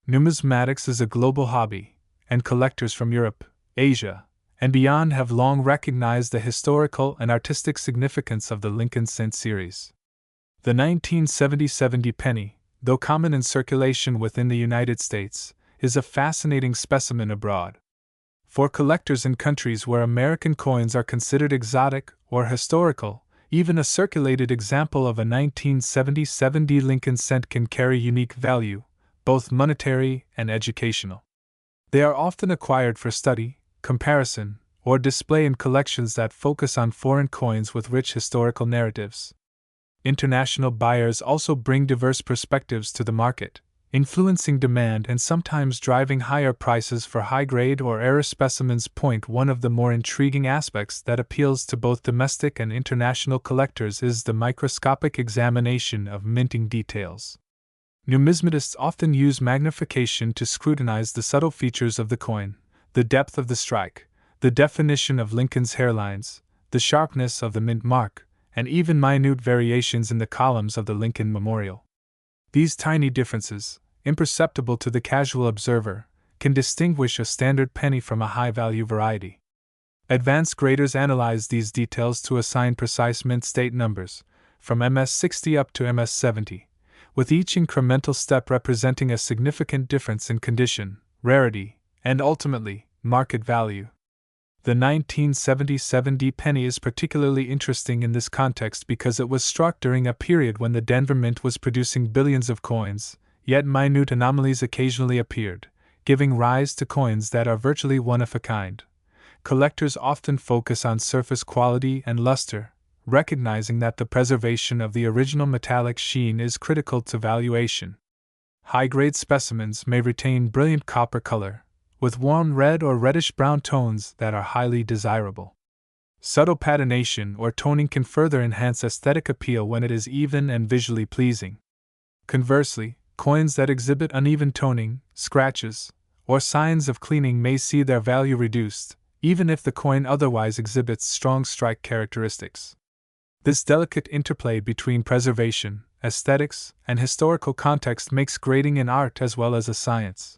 Numismatics is a global hobby, and collectors from Europe, Asia, and beyond have long recognized the historical and artistic significance of the Lincoln Cent series. The 1977 penny, though common in circulation within the United States, is a fascinating specimen abroad. For collectors in countries where American coins are considered exotic or historical, Even a circulated example of a 1977 Lincoln cent can carry unique value, both monetary and educational. They are often acquired for study, comparison, or display in collections that focus on foreign coins with rich historical narratives. International buyers also bring diverse perspectives to the market, influencing demand and sometimes driving higher prices for high-grade or rare specimens. One of the more intriguing aspects that appeals to both domestic and international collectors is the microscopic examination of minting details. Numismatists often use magnification to scrutinize the subtle features of the coin, the depth of the strike, the definition of Lincoln's hairlines, the sharpness of the mint mark, and even minute variations in the columns of the Lincoln Memorial. These tiny differences, imperceptible to the casual observer, can distinguish a standard penny from a high-value variety. Advanced graders analyze these details to assign precise mint state numbers, from MS-60 up to MS-70, with each incremental step representing a significant difference in condition, rarity, and ultimately, market value. The 1977 D penny is particularly interesting in this context because it was struck during a period when the Denver Mint was producing billions of coins, yet minute anomalies occasionally appeared, giving rise to coins that are virtually one of a kind. Collectors often focus on surface quality and luster, recognizing that the preservation of the original metallic sheen is critical to valuation. High-grade specimens may retain brilliant copper color, with warm red or reddish-brown tones that are highly desirable. Subtle patination or toning can further enhance aesthetic appeal when it is even and visually pleasing. Conversely, coins that exhibit uneven toning, scratches, or signs of cleaning may see their value reduced, even if the coin otherwise exhibits strong strike characteristics. This delicate interplay between preservation, aesthetics, and historical context makes grading an art as well as a science.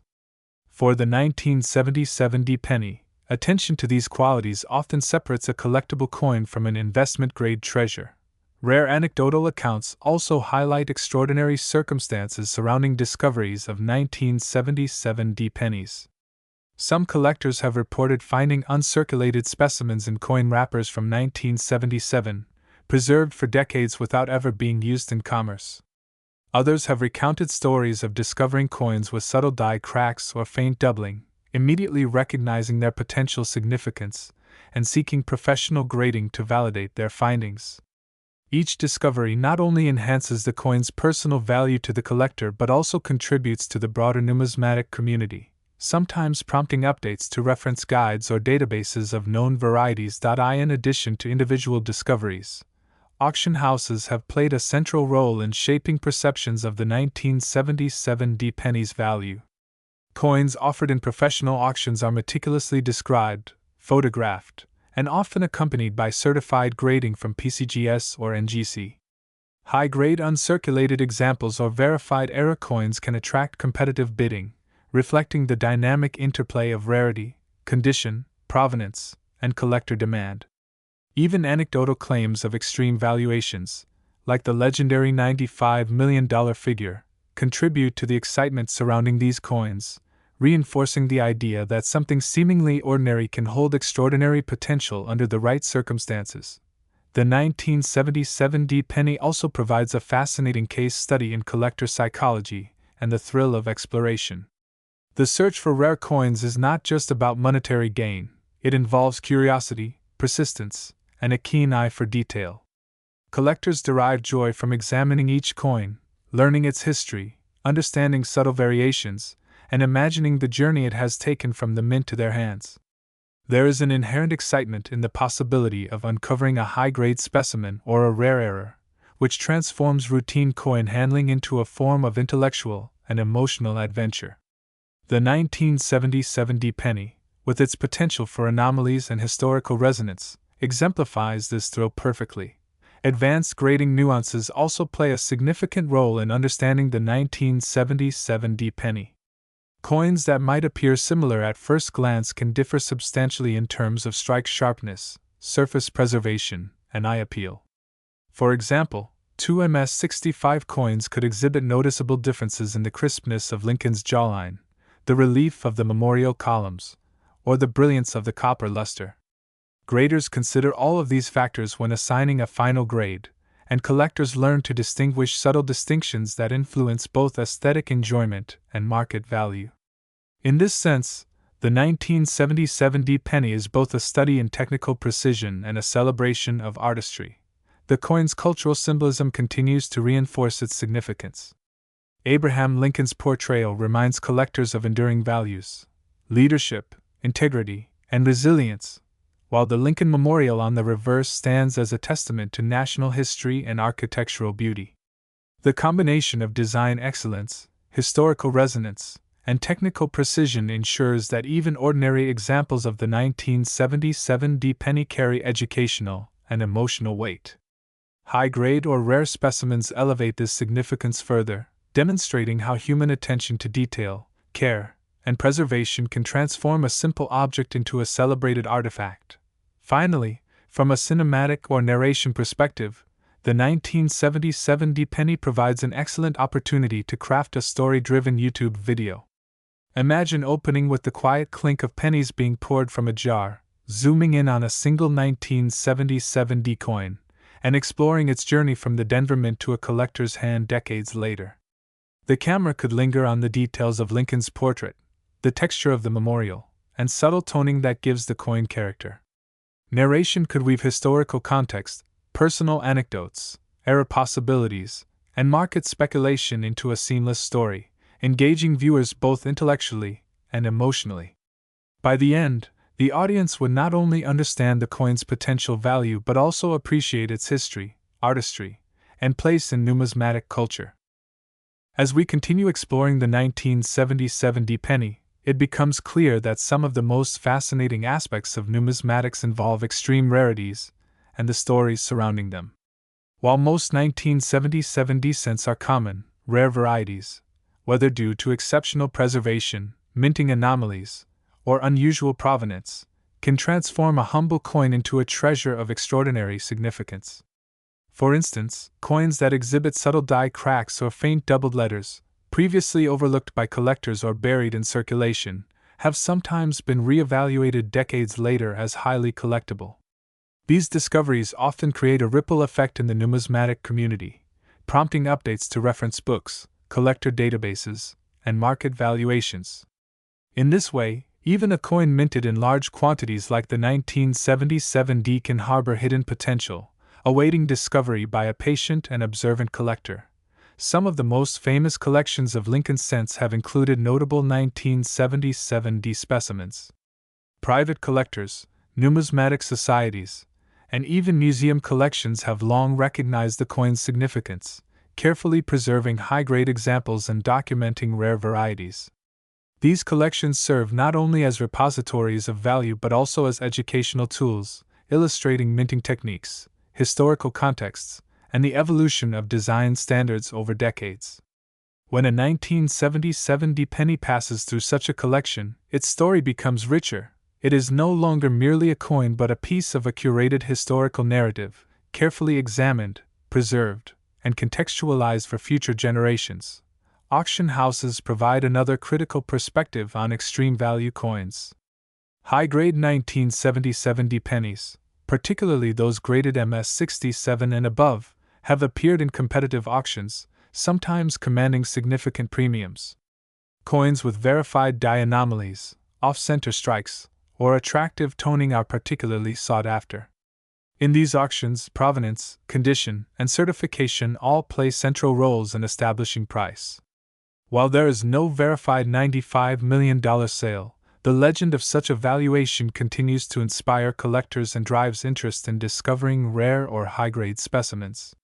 For the 1977 D penny, attention to these qualities often separates a collectible coin from an investment-grade treasure. Rare anecdotal accounts also highlight extraordinary circumstances surrounding discoveries of 1977 D pennies. Some collectors have reported finding uncirculated specimens in coin wrappers from 1977, preserved for decades without ever being used in commerce. Others have recounted stories of discovering coins with subtle die cracks or faint doubling, immediately recognizing their potential significance, and seeking professional grading to validate their findings. Each discovery not only enhances the coin's personal value to the collector but also contributes to the broader numismatic community, sometimes prompting updates to reference guides or databases of known varieties. In addition to individual discoveries, auction houses have played a central role in shaping perceptions of the 1977 D penny's value. Coins offered in professional auctions are meticulously described, photographed, and often accompanied by certified grading from PCGS or NGC. High-grade uncirculated examples or verified error coins can attract competitive bidding, reflecting the dynamic interplay of rarity, condition, provenance, and collector demand. Even anecdotal claims of extreme valuations, like the legendary $95 million figure, contribute to the excitement surrounding these coins, reinforcing the idea that something seemingly ordinary can hold extraordinary potential under the right circumstances. The 1977 D penny also provides a fascinating case study in collector psychology and the thrill of exploration. The search for rare coins is not just about monetary gain, it involves curiosity, persistence, and a keen eye for detail. Collectors derive joy from examining each coin, learning its history, understanding subtle variations, and imagining the journey it has taken from the mint to their hands. There is an inherent excitement in the possibility of uncovering a high-grade specimen or a rare error, which transforms routine coin handling into a form of intellectual and emotional adventure. The 1977 D penny, with its potential for anomalies and historical resonance, exemplifies this thrill perfectly. Advanced grading nuances also play a significant role in understanding the 1977 D penny. Coins that might appear similar at first glance can differ substantially in terms of strike sharpness, surface preservation, and eye appeal. For example, two MS-65 coins could exhibit noticeable differences in the crispness of Lincoln's jawline, the relief of the memorial columns, or the brilliance of the copper luster. Graders consider all of these factors when assigning a final grade, and collectors learn to distinguish subtle distinctions that influence both aesthetic enjoyment and market value. In this sense, the 1977 D penny is both a study in technical precision and a celebration of artistry. The coin's cultural symbolism continues to reinforce its significance. Abraham Lincoln's portrayal reminds collectors of enduring values, leadership, integrity, and resilience, while the Lincoln Memorial on the reverse stands as a testament to national history and architectural beauty. The combination of design excellence, historical resonance, and technical precision ensures that even ordinary examples of the 1977 D penny carry educational and emotional weight. High-grade or rare specimens elevate this significance further, demonstrating how human attention to detail, care, and preservation can transform a simple object into a celebrated artifact. Finally, from a cinematic or narration perspective, the 1977 D penny provides an excellent opportunity to craft a story-driven YouTube video. Imagine opening with the quiet clink of pennies being poured from a jar, zooming in on a single 1977 D coin, and exploring its journey from the Denver Mint to a collector's hand decades later. The camera could linger on the details of Lincoln's portrait, the texture of the memorial, and subtle toning that gives the coin character. Narration could weave historical context, personal anecdotes, era possibilities, and market speculation into a seamless story, engaging viewers both intellectually and emotionally. By the end, the audience would not only understand the coin's potential value but also appreciate its history, artistry, and place in numismatic culture. As we continue exploring the 1977 D penny, it becomes clear that some of the most fascinating aspects of numismatics involve extreme rarities and the stories surrounding them. While most 1977 D cents are common, rare varieties, whether due to exceptional preservation, minting anomalies, or unusual provenance, can transform a humble coin into a treasure of extraordinary significance. For instance, coins that exhibit subtle die cracks or faint doubled letters, previously overlooked by collectors or buried in circulation, have sometimes been re-evaluated decades later as highly collectible. These discoveries often create a ripple effect in the numismatic community, prompting updates to reference books, collector databases, and market valuations. In this way, even a coin minted in large quantities like the 1977 D can harbor hidden potential, awaiting discovery by a patient and observant collector. Some of the most famous collections of Lincoln cents have included notable 1977 D specimens. Private collectors, numismatic societies, and even museum collections have long recognized the coin's significance, carefully preserving high-grade examples and documenting rare varieties. These collections serve not only as repositories of value but also as educational tools, illustrating minting techniques, historical contexts, and the evolution of design standards over decades. When a 1977 D penny passes through such a collection, its story becomes richer. It is no longer merely a coin but a piece of a curated historical narrative, carefully examined, preserved, and contextualized for future generations. Auction houses provide another critical perspective on extreme value coins. High-grade 1977 D pennies, particularly those graded MS-67 and above, have appeared in competitive auctions, sometimes commanding significant premiums. Coins with verified die anomalies, off-center strikes, or attractive toning are particularly sought after. In these auctions, provenance, condition, and certification all play central roles in establishing price. While there is no verified $95 million sale, the legend of such a valuation continues to inspire collectors and drives interest in discovering rare or high-grade specimens.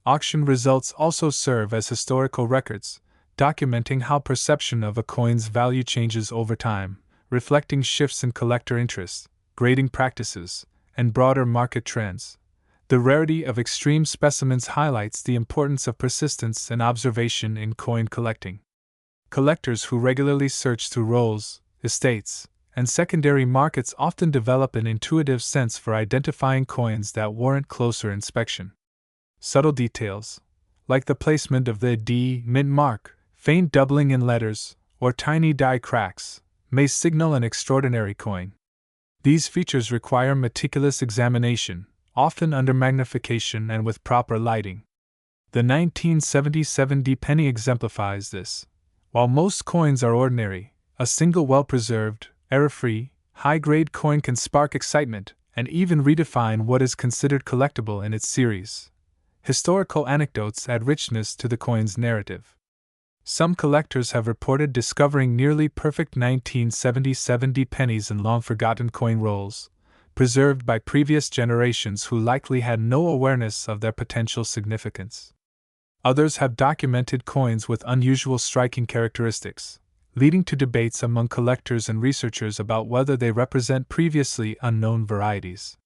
Auction results also serve as historical records, documenting how perception of a coin's value changes over time, reflecting shifts in collector interest, grading practices, and broader market trends. The rarity of extreme specimens highlights the importance of persistence and observation in coin collecting. Collectors who regularly search through rolls, estates, and secondary markets often develop an intuitive sense for identifying coins that warrant closer inspection. Subtle details, like the placement of the D mint mark, faint doubling in letters, or tiny die cracks, may signal an extraordinary coin. These features require meticulous examination, often under magnification and with proper lighting. The 1977 D-penny exemplifies this. While most coins are ordinary, a single well-preserved, error-free, high-grade coin can spark excitement and even redefine what is considered collectible in its series. Historical anecdotes add richness to the coin's narrative. Some collectors have reported discovering nearly perfect 1977 D-pennies in long-forgotten coin rolls, preserved by previous generations who likely had no awareness of their potential significance. Others have documented coins with unusual striking characteristics, leading to debates among collectors and researchers about whether they represent previously unknown varieties.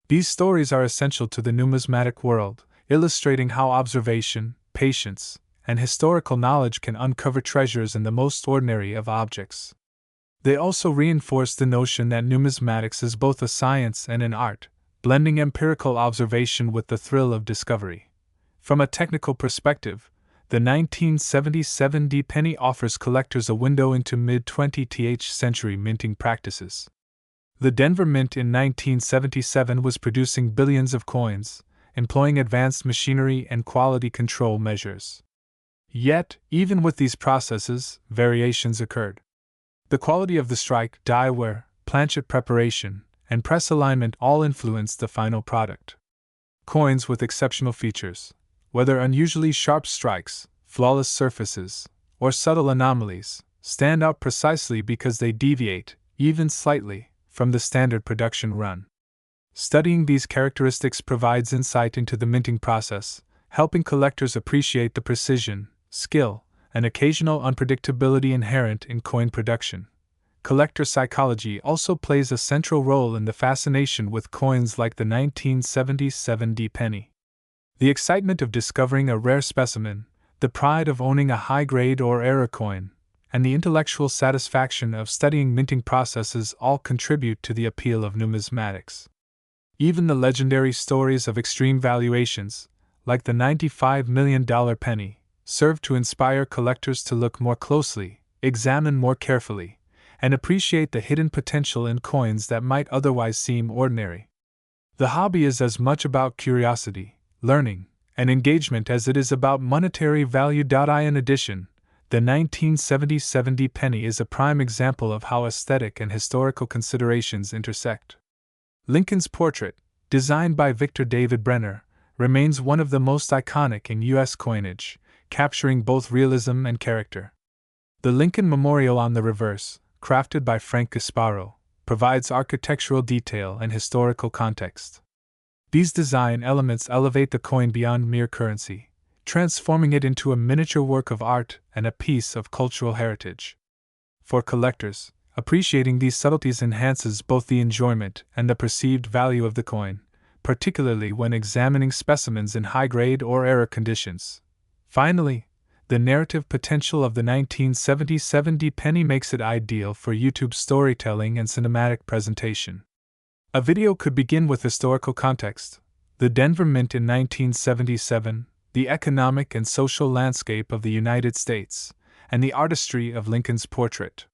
These stories are essential to the numismatic world, illustrating how observation, patience, and historical knowledge can uncover treasures in the most ordinary of objects. They also reinforce the notion that numismatics is both a science and an art, blending empirical observation with the thrill of discovery. From a technical perspective, the 1977 D-penny offers collectors a window into mid-20th century minting practices. The Denver Mint in 1977 was producing billions of coins, employing advanced machinery and quality control measures. Yet, even with these processes, variations occurred. The quality of the strike, die wear, planchet preparation, and press alignment all influenced the final product. Coins with exceptional features, whether unusually sharp strikes, flawless surfaces, or subtle anomalies, stand out precisely because they deviate, even slightly, from the standard production run. Studying these characteristics provides insight into the minting process, helping collectors appreciate the precision, skill, and occasional unpredictability inherent in coin production. Collector psychology also plays a central role in the fascination with coins like the 1977 D-penny. The excitement of discovering a rare specimen, the pride of owning a high-grade or error coin, and the intellectual satisfaction of studying minting processes all contribute to the appeal of numismatics. Even the legendary stories of extreme valuations, like the $95 million penny, serve to inspire collectors to look more closely, examine more carefully, and appreciate the hidden potential in coins that might otherwise seem ordinary. The hobby is as much about curiosity, learning, and engagement as it is about monetary value. In addition, the 1977 D-penny is a prime example of how aesthetic and historical considerations intersect. Lincoln's portrait, designed by Victor David Brenner, remains one of the most iconic in U.S. coinage, capturing both realism and character. The Lincoln Memorial on the reverse, crafted by Frank Gasparo, provides architectural detail and historical context. These design elements elevate the coin beyond mere currency, transforming it into a miniature work of art and a piece of cultural heritage. For collectors, appreciating these subtleties enhances both the enjoyment and the perceived value of the coin, particularly when examining specimens in high-grade or error conditions. Finally, the narrative potential of the 1977 D-penny makes it ideal for YouTube storytelling and cinematic presentation. A video could begin with historical context, the Denver Mint in 1977, the economic and social landscape of the United States, and the artistry of Lincoln's portrait.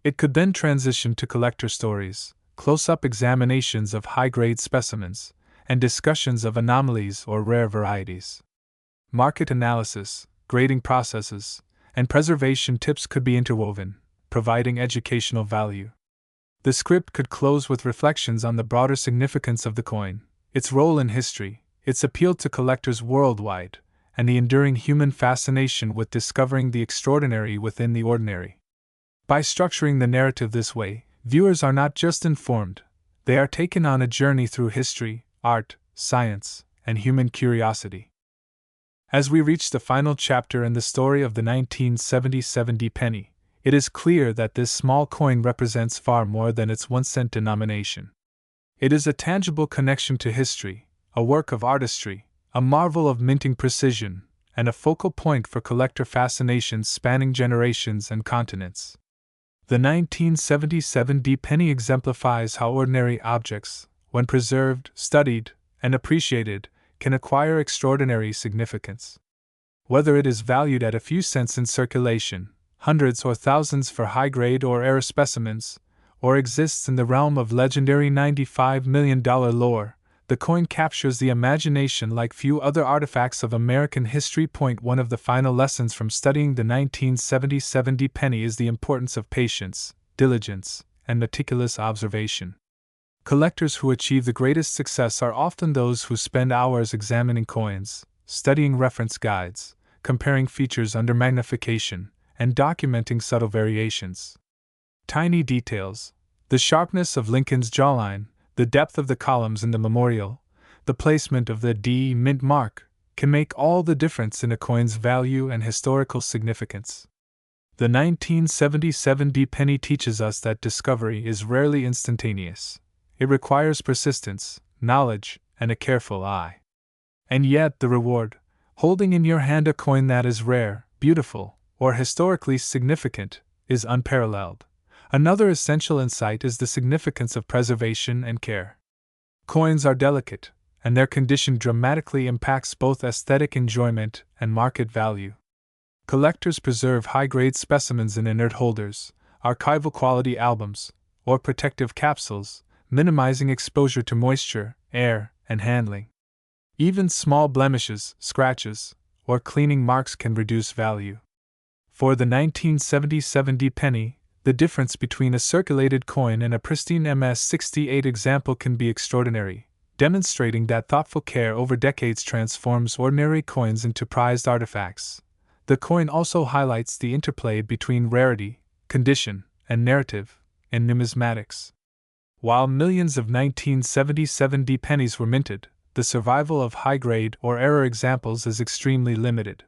It could then transition to collector stories, close-up examinations of high-grade specimens, and discussions of anomalies or rare varieties. Market analysis, grading processes, and preservation tips could be interwoven, providing educational value. The script could close with reflections on the broader significance of the coin, its role in history, its appeal to collectors worldwide, and the enduring human fascination with discovering the extraordinary within the ordinary. By structuring the narrative this way, viewers are not just informed, they are taken on a journey through history, art, science, and human curiosity. As we reach the final chapter in the story of the 1977 D-penny, it is clear that this small coin represents far more than its 1-cent denomination. It is a tangible connection to history, a work of artistry, a marvel of minting precision, and a focal point for collector fascinations spanning generations and continents. The 1977 D-penny exemplifies how ordinary objects, when preserved, studied, and appreciated, can acquire extraordinary significance. Whether it is valued at a few cents in circulation, hundreds or thousands for high-grade or error specimens, or exists in the realm of legendary $95 million lore, the coin captures the imagination like few other artifacts of American history. One of the final lessons from studying the 1977 penny is the importance of patience, diligence, and meticulous observation. Collectors who achieve the greatest success are often those who spend hours examining coins, studying reference guides, comparing features under magnification, and documenting subtle variations. Tiny details, the sharpness of Lincoln's jawline, the depth of the columns in the memorial, the placement of the D mint mark, can make all the difference in a coin's value and historical significance. The 1977 penny teaches us that discovery is rarely instantaneous. It requires persistence, knowledge, and a careful eye. And yet the reward, holding in your hand a coin that is rare, beautiful, or historically significant, is unparalleled. Another essential insight is the significance of preservation and care. Coins are delicate, and their condition dramatically impacts both aesthetic enjoyment and market value. Collectors preserve high-grade specimens in inert holders, archival quality albums, or protective capsules, minimizing exposure to moisture, air, and handling. Even small blemishes, scratches, or cleaning marks can reduce value. For the 1977 penny, the difference between a circulated coin and a pristine MS-68 example can be extraordinary, demonstrating that thoughtful care over decades transforms ordinary coins into prized artifacts. The coin also highlights the interplay between rarity, condition, and narrative in numismatics. While millions of 1977 pennies were minted, the survival of high-grade or error examples is extremely limited.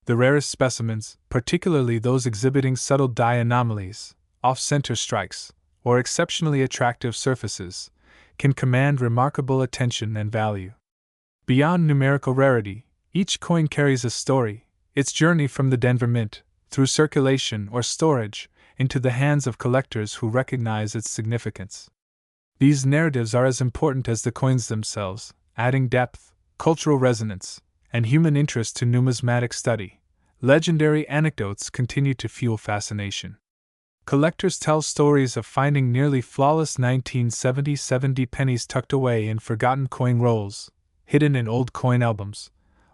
The rarest specimens, particularly those exhibiting subtle die anomalies, off-center strikes, or exceptionally attractive surfaces, can command remarkable attention and value. Beyond numerical rarity, each coin carries a story, its journey from the Denver Mint, through circulation or storage, into the hands of collectors who recognize its significance. These narratives are as important as the coins themselves, adding depth, cultural resonance, and human interest to numismatic study. Legendary anecdotes continue to fuel fascination. Collectors tell stories of finding nearly flawless 1977 pennies tucked away in forgotten coin rolls, hidden in old coin albums,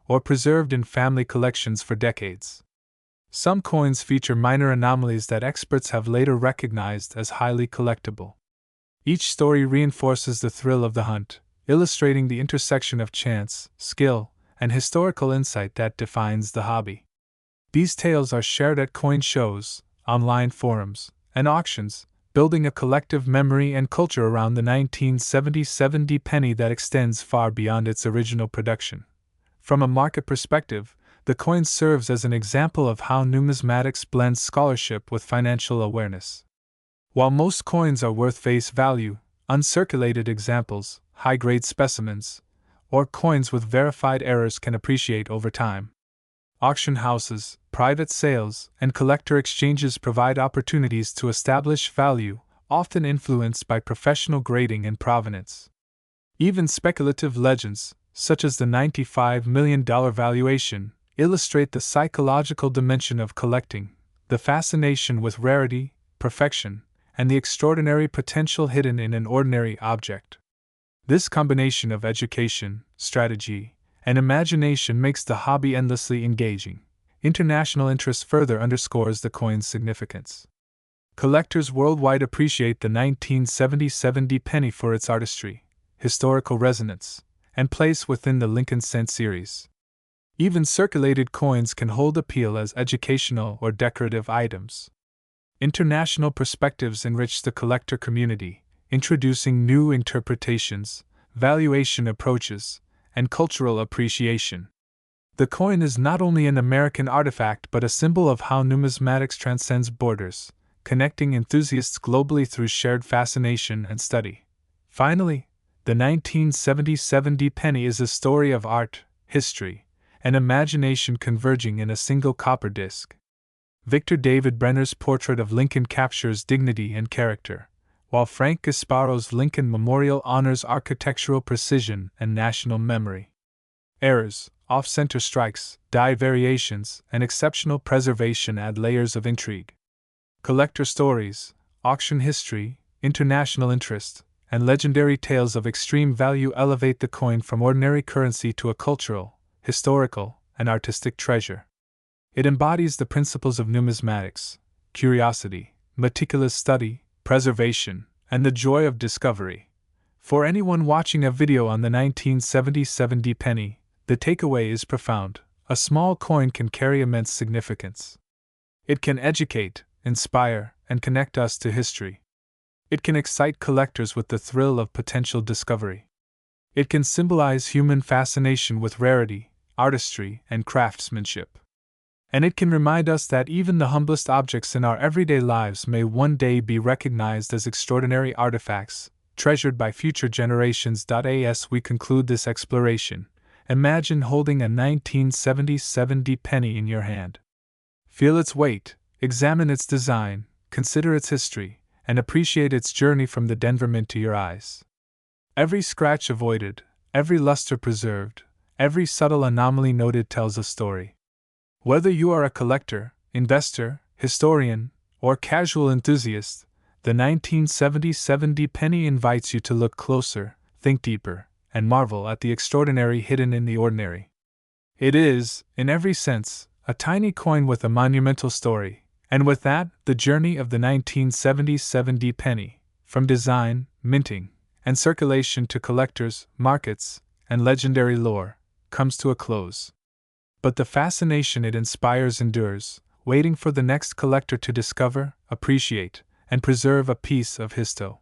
or preserved in family collections for decades. Some coins feature minor anomalies that experts have later recognized as highly collectible. Each story reinforces the thrill of the hunt, illustrating the intersection of chance, skill, and historical insight that defines the hobby. These tales are shared at coin shows, online forums, and auctions, building a collective memory and culture around the 1977 penny that extends far beyond its original production. From a market perspective, the coin serves as an example of how numismatics blends scholarship with financial awareness. While most coins are worth face value, uncirculated examples, high-grade specimens, or coins with verified errors can appreciate over time. Auction houses, private sales, and collector exchanges provide opportunities to establish value, often influenced by professional grading and provenance. Even speculative legends, such as the $95 million valuation, illustrate the psychological dimension of collecting, the fascination with rarity, perfection, and the extraordinary potential hidden in an ordinary object. This combination of education, strategy, and imagination makes the hobby endlessly engaging. International interest further underscores the coin's significance. Collectors worldwide appreciate the 1977 penny for its artistry, historical resonance, and place within the Lincoln Cent series. Even circulated coins can hold appeal as educational or decorative items. International perspectives enrich the collector community, introducing new interpretations, valuation approaches, and cultural appreciation. The coin is not only an American artifact but a symbol of how numismatics transcends borders, connecting enthusiasts globally through shared fascination and study. Finally, the 1977 penny is a story of art, history, and imagination converging in a single copper disc. Victor David Brenner's portrait of Lincoln captures dignity and character, while Frank Gasparo's Lincoln Memorial honors architectural precision and national memory. Errors, off-center strikes, die variations, and exceptional preservation add layers of intrigue. Collector stories, auction history, international interest, and legendary tales of extreme value elevate the coin from ordinary currency to a cultural, historical, and artistic treasure. It embodies the principles of numismatics: curiosity, meticulous study, preservation, and the joy of discovery. For anyone watching a video on the 1977 penny, the takeaway is profound. A small coin can carry immense significance. It can educate, inspire, and connect us to history. It can excite collectors with the thrill of potential discovery. It can symbolize human fascination with rarity, artistry, and craftsmanship. And it can remind us that even the humblest objects in our everyday lives may one day be recognized as extraordinary artifacts, treasured by future generations. As we conclude this exploration, imagine holding a 1977 penny in your hand. Feel its weight, examine its design, consider its history, and appreciate its journey from the Denver Mint to your eyes. Every scratch avoided, every luster preserved, every subtle anomaly noted tells a story. Whether you are a collector, investor, historian, or casual enthusiast, the 1977 penny invites you to look closer, think deeper, and marvel at the extraordinary hidden in the ordinary. It is, in every sense, a tiny coin with a monumental story, and with that, the journey of the 1977 penny, from design, minting, and circulation to collectors, markets, and legendary lore, comes to a close. But the fascination it inspires endures, waiting for the next collector to discover, appreciate, and preserve a piece of histo.